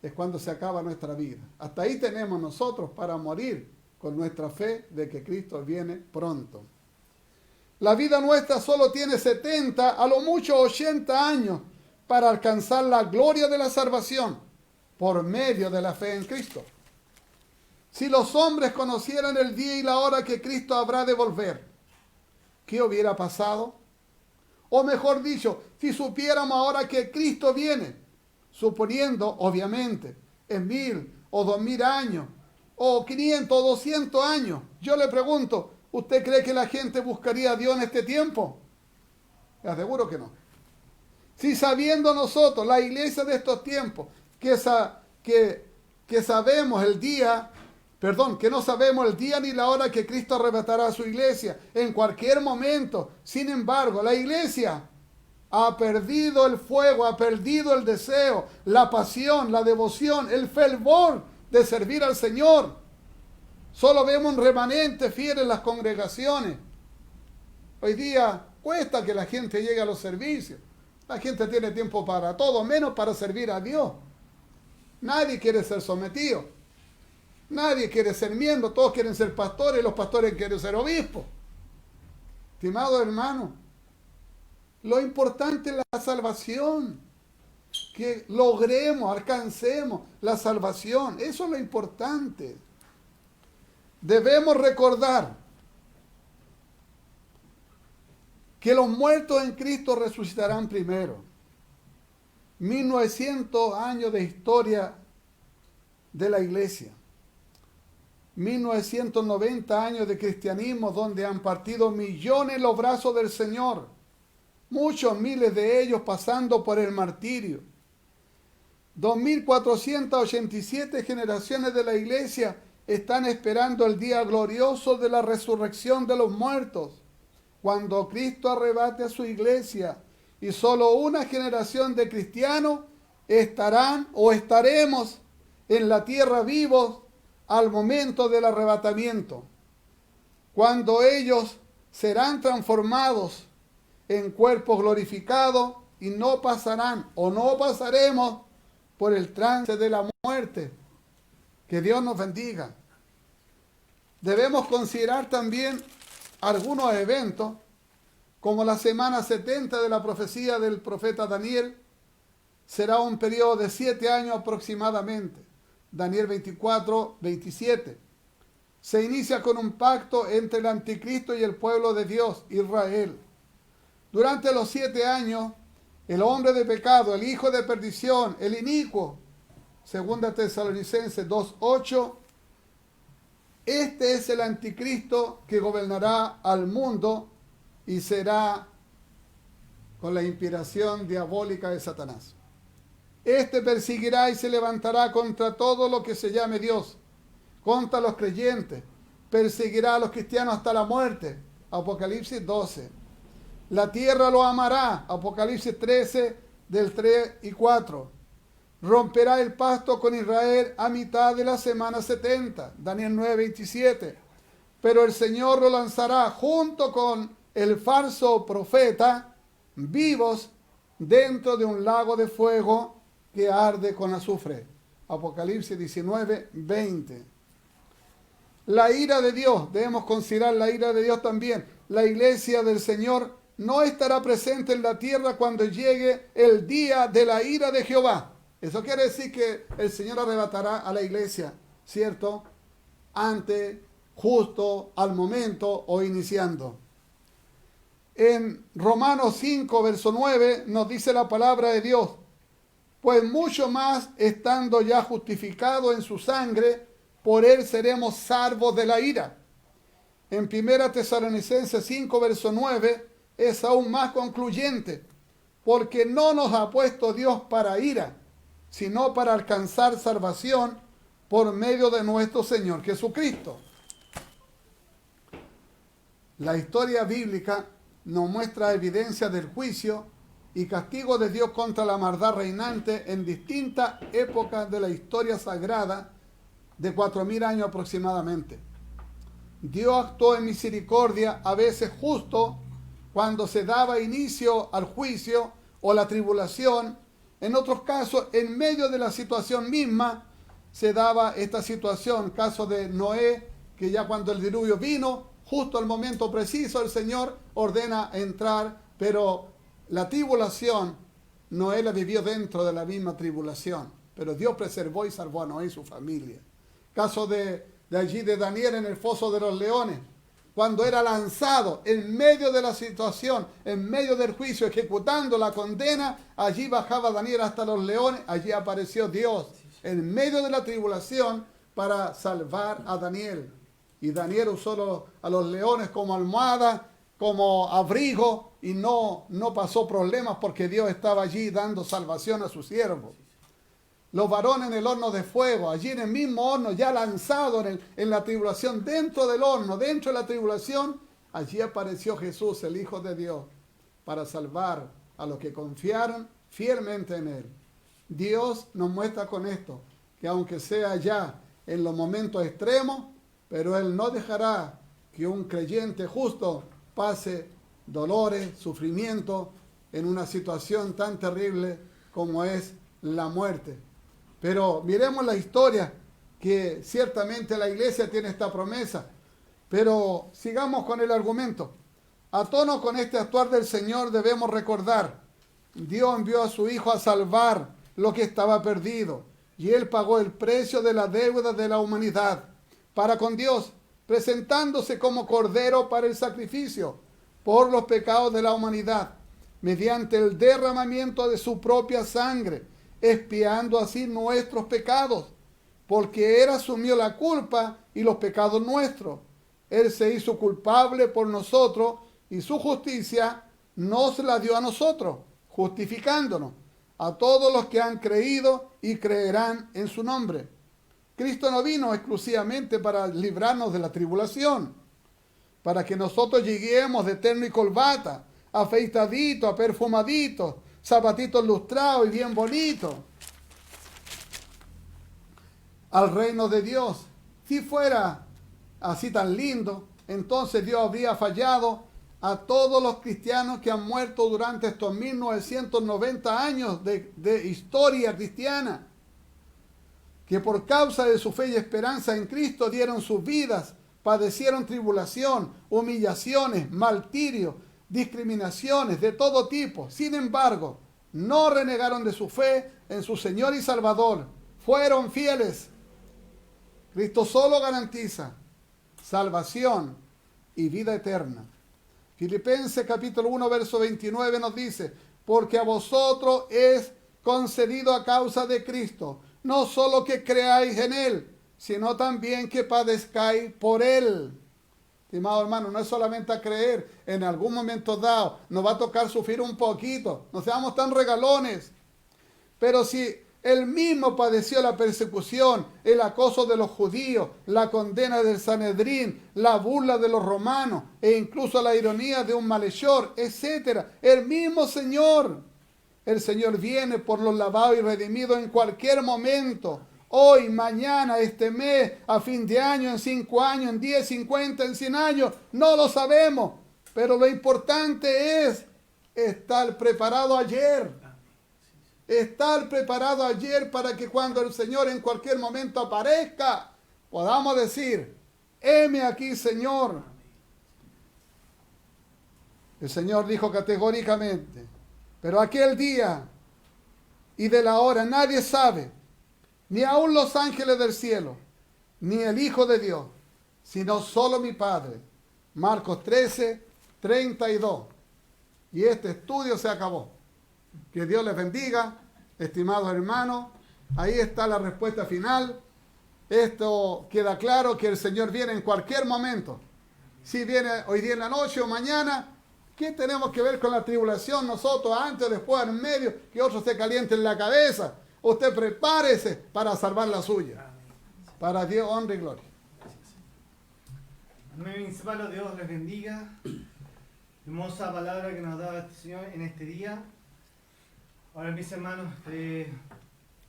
Speaker 2: es cuando se acaba nuestra vida. Hasta ahí tenemos nosotros para morir con nuestra fe de que Cristo viene pronto. La vida nuestra solo tiene 70, a lo mucho 80 años para alcanzar la gloria de la salvación por medio de la fe en Cristo. Si los hombres conocieran el día y la hora que Cristo habrá de volver, ¿qué hubiera pasado? O mejor dicho, si supiéramos ahora que Cristo viene, suponiendo, obviamente, en 1000 o 2000 años, o 500 o 200 años, yo le pregunto, ¿usted cree que la gente buscaría a Dios en este tiempo? Le aseguro que no. Si sabiendo nosotros, la iglesia de estos tiempos, que sabemos el día, que no sabemos el día ni la hora que Cristo arrebatará a su iglesia, en cualquier momento. Sin embargo, la iglesia ha perdido el fuego, ha perdido el deseo, la pasión, la devoción, el fervor de servir al Señor. Solo vemos un remanente fiel en las congregaciones. Hoy día cuesta que la gente llegue a los servicios. La gente tiene tiempo para todo, menos para servir a Dios. Nadie quiere ser sometido. Nadie quiere ser miembro. Todos quieren ser pastores y los pastores quieren ser obispos. Estimado hermano, lo importante es la salvación. Que logremos, alcancemos la salvación. Eso es lo importante. Debemos recordar que los muertos en Cristo resucitarán primero. 1900 años de historia de la iglesia. 1990 años de cristianismo donde han partido millones en los brazos del Señor, muchos miles de ellos pasando por el martirio. 2487 generaciones de la iglesia están esperando el día glorioso de la resurrección de los muertos, cuando Cristo arrebate a su iglesia, y solo una generación de cristianos estarán o estaremos en la tierra vivos al momento del arrebatamiento, cuando ellos serán transformados en cuerpos glorificados y no pasarán o no pasaremos por el trance de la muerte. Que Dios nos bendiga. Debemos considerar también algunos eventos, como la semana 70 de la profecía del profeta Daniel. Será un periodo de 7 años aproximadamente. Daniel 24, 27. Se inicia con un pacto entre el anticristo y el pueblo de Dios, Israel. Durante los 7 años, el hombre de pecado, el hijo de perdición, el inicuo, 2 Tesalonicenses 2:8, este es el anticristo que gobernará al mundo y será con la inspiración diabólica de Satanás. Este perseguirá y se levantará contra todo lo que se llame Dios, contra los creyentes, perseguirá a los cristianos hasta la muerte. Apocalipsis 12. La tierra lo amará. Apocalipsis 13, del 3 y 4. Romperá el pacto con Israel a mitad de la semana 70. Daniel 9, 27. Pero el Señor lo lanzará junto con el falso profeta vivos dentro de un lago de fuego que arde con azufre. Apocalipsis 19, 20. La ira de Dios, debemos considerar la ira de Dios también. La iglesia del Señor no estará presente en la tierra cuando llegue el día de la ira de Jehová. Eso quiere decir que el Señor arrebatará a la iglesia, ¿cierto? Antes, justo, al momento o iniciando. En Romanos 5, verso 9, nos dice la palabra de Dios: pues mucho más, estando ya justificado en su sangre, por él seremos salvos de la ira. En 1 Tesalonicenses 5, verso 9, es aún más concluyente, porque no nos ha puesto Dios para ira, sino para alcanzar salvación por medio de nuestro Señor Jesucristo. La historia bíblica nos muestra evidencia del juicio y castigo de Dios contra la maldad reinante en distintas épocas de la historia sagrada de 4000 años aproximadamente. Dios actuó en misericordia, a veces justo, cuando se daba inicio al juicio o la tribulación. En otros casos, en medio de la situación misma, se daba esta situación. Caso de Noé, que ya cuando el diluvio vino, justo al momento preciso, el Señor ordena entrar, pero la tribulación, Noé la vivió dentro de la misma tribulación, pero Dios preservó y salvó a Noé y su familia. Caso de allí de Daniel en el foso de los leones, cuando era lanzado en medio de la situación, en medio del juicio, ejecutando la condena, allí bajaba Daniel hasta los leones, allí apareció Dios en medio de la tribulación para salvar a Daniel. Y Daniel usó a los leones como almohada, como abrigo, y no pasó problemas porque Dios estaba allí dando salvación a su siervo. Los varones en el horno de fuego, allí en el mismo horno, ya lanzado en la tribulación, dentro del horno, dentro de la tribulación, allí apareció Jesús, el Hijo de Dios, para salvar a los que confiaron fielmente en Él. Dios nos muestra con esto, que aunque sea ya en los momentos extremos, pero Él no dejará que un creyente justo pase dolores, sufrimiento, en una situación tan terrible como es la muerte. Pero miremos la historia, que ciertamente la iglesia tiene esta promesa. Pero sigamos con el argumento. A tono con este actuar del Señor debemos recordar: Dios envió a su Hijo a salvar lo que estaba perdido, y Él pagó el precio de la deuda de la humanidad para con Dios, presentándose como cordero para el sacrificio por los pecados de la humanidad, mediante el derramamiento de su propia sangre, expiando así nuestros pecados. porque Él asumió la culpa y los pecados nuestros. Él se hizo culpable por nosotros y su justicia nos la dio a nosotros, justificándonos a todos los que han creído y creerán en su nombre. Cristo no vino exclusivamente para librarnos de la tribulación, para que nosotros lleguemos de terno y corbata, afeitaditos, perfumaditos, zapatitos lustrados y bien bonitos, al reino de Dios. Si fuera así tan lindo, entonces Dios habría fallado a todos los cristianos que han muerto durante estos 1990 años de historia cristiana, que por causa de su fe y esperanza en Cristo dieron sus vidas, padecieron tribulación, humillaciones, martirio, discriminaciones de todo tipo. Sin embargo, no renegaron de su fe en su Señor y Salvador. Fueron fieles. Cristo solo garantiza salvación y vida eterna. Filipenses capítulo 1, verso 29 nos dice, porque a vosotros es concedido a causa de Cristo, no solo que creáis en Él, sino también que padezcáis por Él. Estimado hermano, no es solamente a creer, en algún momento dado nos va a tocar sufrir un poquito, no seamos tan regalones, pero si Él mismo padeció la persecución, el acoso de los judíos, la condena del Sanedrín, la burla de los romanos e incluso la ironía de un malhechor, etc. El mismo Señor. El Señor viene por los lavados y redimidos en cualquier momento. Hoy, mañana, este mes, a fin de año, en 5 años, en 10, 50, en 100 años. No lo sabemos. Pero lo importante es estar preparado ayer. Estar preparado ayer para que cuando el Señor en cualquier momento aparezca, podamos decir, heme aquí, Señor. El Señor dijo categóricamente, pero aquel día y de la hora nadie sabe, ni aun los ángeles del cielo, ni el Hijo de Dios, sino solo mi Padre. Marcos 13, 32. Y este estudio se acabó. Que Dios les bendiga, estimados hermanos. Ahí está la respuesta final. Esto queda claro que el Señor viene en cualquier momento. Si viene hoy día en la noche o mañana, ¿qué tenemos que ver con la tribulación nosotros antes, después, en medio? Que otros se calienten la cabeza. Usted prepárese para salvar la suya. Para Dios, honra y gloria.
Speaker 1: Amén, mis hermanos, Dios les bendiga. Hermosa palabra que nos da este Señor en este día. Ahora, mis hermanos,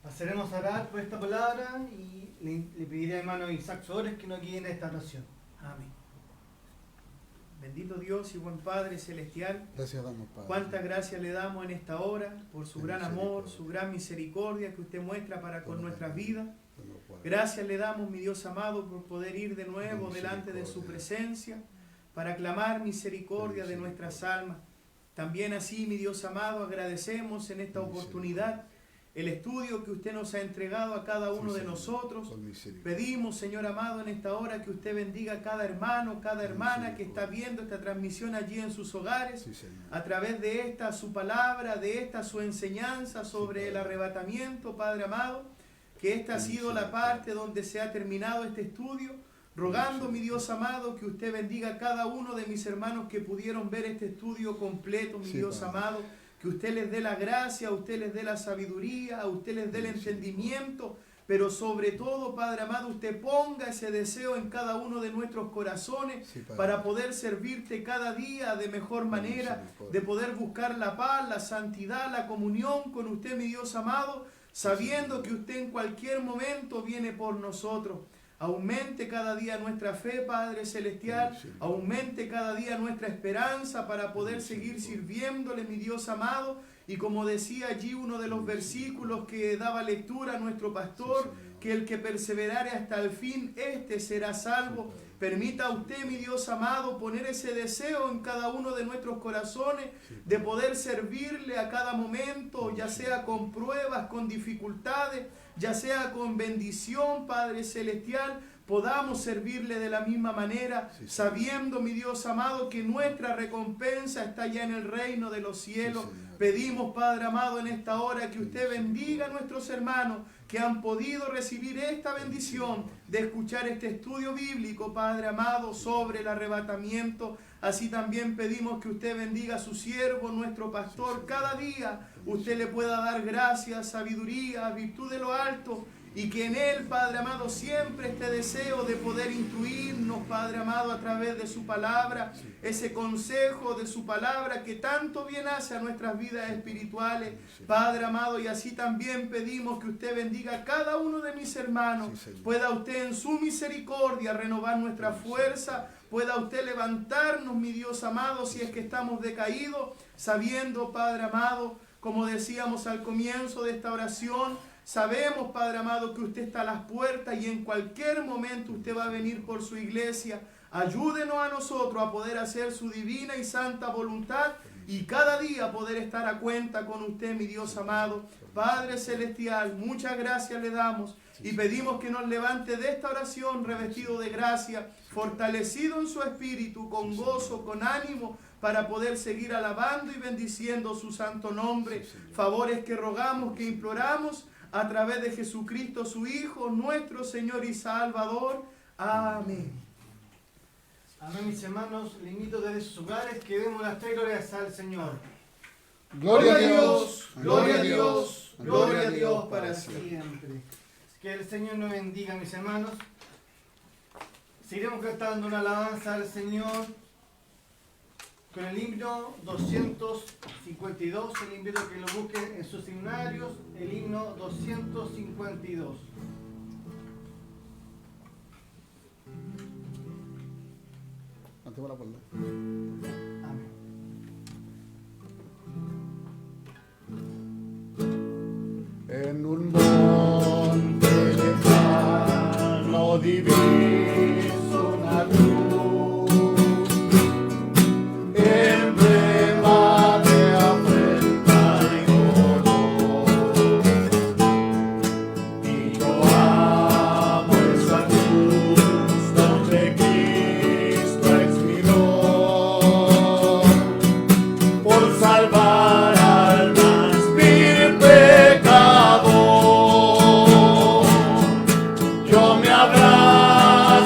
Speaker 1: pasaremos a orar por esta palabra y le pediré a hermano Isaac Flores que nos guíe en esta oración.
Speaker 3: Amén. Bendito Dios y buen Padre Celestial.
Speaker 2: Gracias damos, Padre.
Speaker 3: Cuánta gracia le damos en esta hora por su gran amor, su gran misericordia que usted muestra para con nuestras vidas. Gracias le damos, mi Dios amado, por poder ir de nuevo delante de su presencia para clamar misericordia de nuestras almas. También así, mi Dios amado, agradecemos en esta oportunidad el estudio que usted nos ha entregado a cada uno de nosotros. Pedimos, Señor amado, en esta hora que usted bendiga a cada hermano, cada hermana que está viendo esta transmisión allí en sus hogares, a través de esta su palabra, de esta su enseñanza sobre el arrebatamiento, Padre amado, que esta ha sido la parte donde se ha terminado este estudio, rogando, mi Dios amado, que usted bendiga a cada uno de mis hermanos que pudieron ver este estudio completo, mi Dios amado, que usted les dé la gracia, a usted les dé la sabiduría, a usted les dé el entendimiento, pero sobre todo, Padre amado, usted ponga ese deseo en cada uno de nuestros corazones para poder servirte cada día de mejor manera, de poder buscar la paz, la santidad, la comunión con usted, mi Dios amado, sabiendo que usted en cualquier momento viene por nosotros. Aumente cada día nuestra fe, Padre Celestial. Aumente cada día nuestra esperanza para poder seguir sirviéndole, mi Dios amado. Y como decía allí uno de los versículos que daba lectura a nuestro pastor, que el que perseverare hasta el fin, éste será salvo. Permita a usted, mi Dios amado, poner ese deseo en cada uno de nuestros corazones de poder servirle a cada momento, ya sea con pruebas, con dificultades, ya sea con bendición, Padre Celestial, podamos servirle de la misma manera,
Speaker 2: Sí, Señor.
Speaker 3: sabiendo, mi Dios amado, que nuestra recompensa está ya en el reino de los cielos.
Speaker 2: Sí, Señor.
Speaker 3: Pedimos, Padre amado, en esta hora que usted bendiga a nuestros hermanos que han podido recibir esta bendición de escuchar este estudio bíblico, Padre amado, sobre el arrebatamiento. Así también pedimos que usted bendiga a su siervo, nuestro pastor. Cada día usted le pueda dar gracia, sabiduría, virtud de lo alto, y que en él, Padre amado, siempre este deseo de poder instruirnos, Padre amado, a través de su palabra, ese consejo de su palabra que tanto bien hace a nuestras vidas espirituales, Padre amado. Y así también pedimos que usted bendiga a cada uno de mis hermanos, pueda usted en su misericordia renovar nuestra fuerza, pueda usted levantarnos, mi Dios amado, si es que estamos decaídos, sabiendo, Padre amado, como decíamos al comienzo de esta oración, sabemos, Padre amado, que usted está a las puertas y en cualquier momento usted va a venir por su iglesia. Ayúdenos a nosotros a poder hacer su divina y santa voluntad y cada día poder estar a cuenta con usted, mi Dios amado. Padre celestial, muchas gracias le damos y pedimos que nos levante de esta oración revestido de gracia, fortalecido en su espíritu, con gozo, con ánimo, para poder seguir alabando y bendiciendo su santo nombre. Favores que rogamos, que imploramos, a través de Jesucristo, su Hijo, nuestro Señor y Salvador. Amén.
Speaker 1: Amén, mis hermanos. Le invito desde sus hogares que demos las 3 glorias al Señor.
Speaker 2: Gloria a Dios,
Speaker 3: gloria a Dios,
Speaker 1: gloria a Dios para siempre. Que el Señor nos bendiga, mis hermanos. Seguiremos cantando una alabanza al Señor con el himno 252. Le invito a que lo busquen en sus himnarios, el himno 252.
Speaker 2: Cantemos la palabra.
Speaker 1: Amén.
Speaker 2: En un monte lejano diviso una luz, emblema de afrenta y dolor, y yo amo esa cruz donde Cristo expiró por salvar al más vil pecador. Yo me abrazo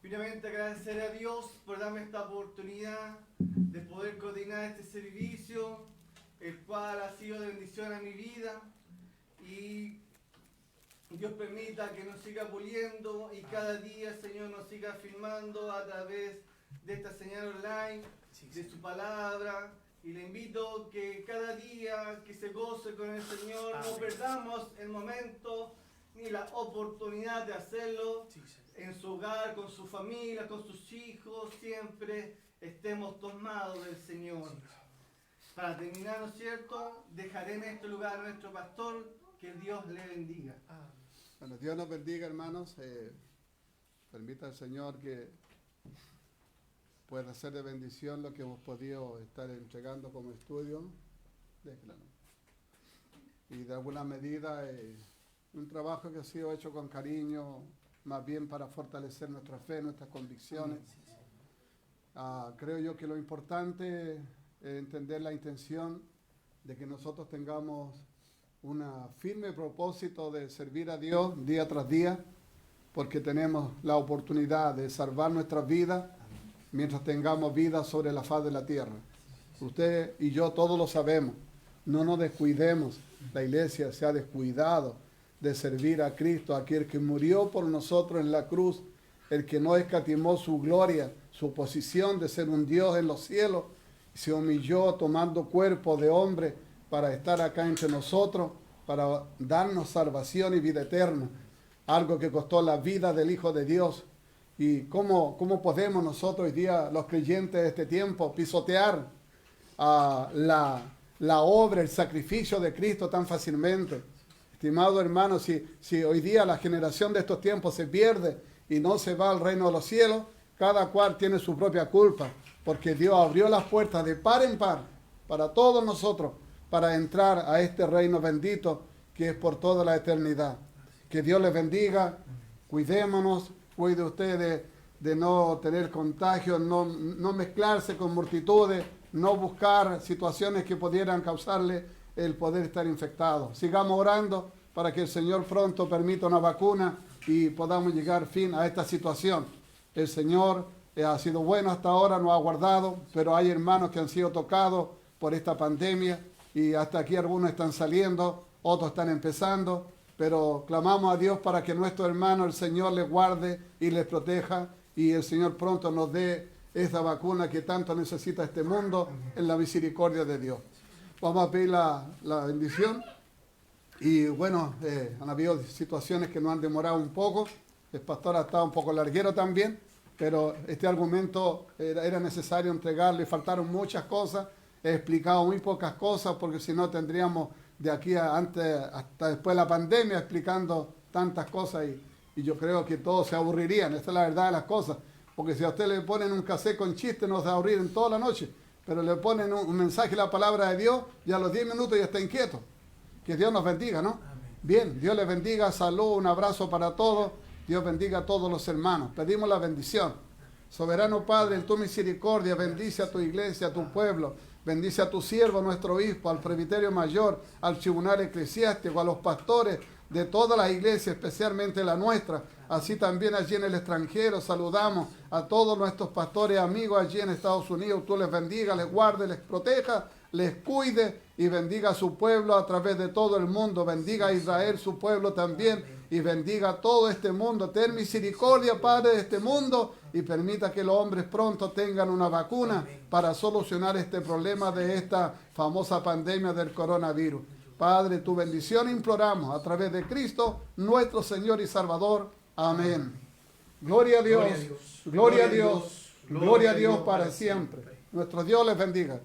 Speaker 1: Primeramente agradecer a Dios por darme esta oportunidad de poder coordinar este servicio, el cual ha sido de bendición a mi vida, y Dios permita que nos siga puliendo y cada día, Señor, nos siga afirmando a través de esta señal online, de su palabra, y le invito que cada día que se goce con el Señor no perdamos el momento ni la oportunidad de hacerlo. En su hogar, con su familia, con sus hijos, siempre estemos tomados del Señor. Para terminar, ¿no es cierto? Dejaré en este lugar a nuestro pastor, que Dios le bendiga.
Speaker 2: Bueno, Dios nos bendiga, hermanos. Permita al Señor que pueda ser de bendición lo que hemos podido estar entregando como estudio. Déjalo. Y de alguna medida, un trabajo que ha sido hecho con cariño, más bien para fortalecer nuestra fe, nuestras convicciones. Creo yo que lo importante es entender la intención de que nosotros tengamos un firme propósito de servir a Dios día tras día, porque tenemos la oportunidad de salvar nuestras vidas mientras tengamos vida sobre la faz de la tierra. Usted y yo todos lo sabemos, no nos descuidemos, la iglesia se ha descuidado de servir a Cristo, aquel que murió por nosotros en la cruz, el que no escatimó su gloria, su posición de ser un Dios en los cielos, se humilló tomando cuerpo de hombre para estar acá entre nosotros, para darnos salvación y vida eterna, algo que costó la vida del Hijo de Dios. ¿Y cómo podemos nosotros hoy día, los creyentes de este tiempo, pisotear la obra, el sacrificio de Cristo tan fácilmente? Estimado hermano, si hoy día la generación de estos tiempos se pierde y no se va al reino de los cielos, cada cual tiene su propia culpa, porque Dios abrió las puertas de par en par para todos nosotros, para entrar a este reino bendito que es por toda la eternidad. Que Dios les bendiga, cuidémonos, cuide usted de no tener contagio, no mezclarse con multitudes, no buscar situaciones que pudieran causarle el poder estar infectado. Sigamos orando para que el Señor pronto permita una vacuna y podamos llegar fin a esta situación. El Señor ha sido bueno hasta ahora, nos ha guardado, pero hay hermanos que han sido tocados por esta pandemia y hasta aquí algunos están saliendo, otros están empezando, pero clamamos a Dios para que nuestros hermanos, el Señor les guarde y les proteja y el Señor pronto nos dé esa vacuna que tanto necesita este mundo en la misericordia de Dios. Vamos a pedir la bendición. Y bueno, han habido situaciones que nos han demorado un poco. El pastor ha estado un poco larguero también, pero este argumento era necesario entregarlo y faltaron muchas cosas. He explicado muy pocas cosas porque si no tendríamos de aquí a antes, hasta después de la pandemia, explicando tantas cosas y yo creo que todos se aburrirían. Esta es la verdad de las cosas. Porque si a usted le ponen un cassette con chiste, no se va a aburrir en toda la noche. Pero le ponen un mensaje de la palabra de Dios y a los 10 minutos ya está inquieto. Que Dios nos bendiga, ¿no?
Speaker 3: Amén.
Speaker 2: Bien, Dios les bendiga, salud, un abrazo para todos. Dios bendiga a todos los hermanos. Pedimos la bendición. Soberano Padre, en tu misericordia, bendice a tu iglesia, a tu pueblo. Bendice a tu siervo, nuestro obispo, al presbiterio mayor, al tribunal eclesiástico, a los pastores de todas las iglesias, especialmente la nuestra. Así también allí en el extranjero saludamos a todos nuestros pastores amigos allí en Estados Unidos. Tú les bendiga, les guarde, les proteja, les cuide y bendiga a su pueblo a través de todo el mundo. Bendiga a Israel, su pueblo también, y bendiga a todo este mundo. Ten misericordia, Padre, de este mundo y permita que los hombres pronto tengan una vacuna para solucionar este problema de esta famosa pandemia del coronavirus. Padre, tu bendición imploramos a través de Cristo, nuestro Señor y Salvador. Amén. Gloria a Dios, gloria a Dios, gloria a Dios para siempre. Nuestro Dios les bendiga.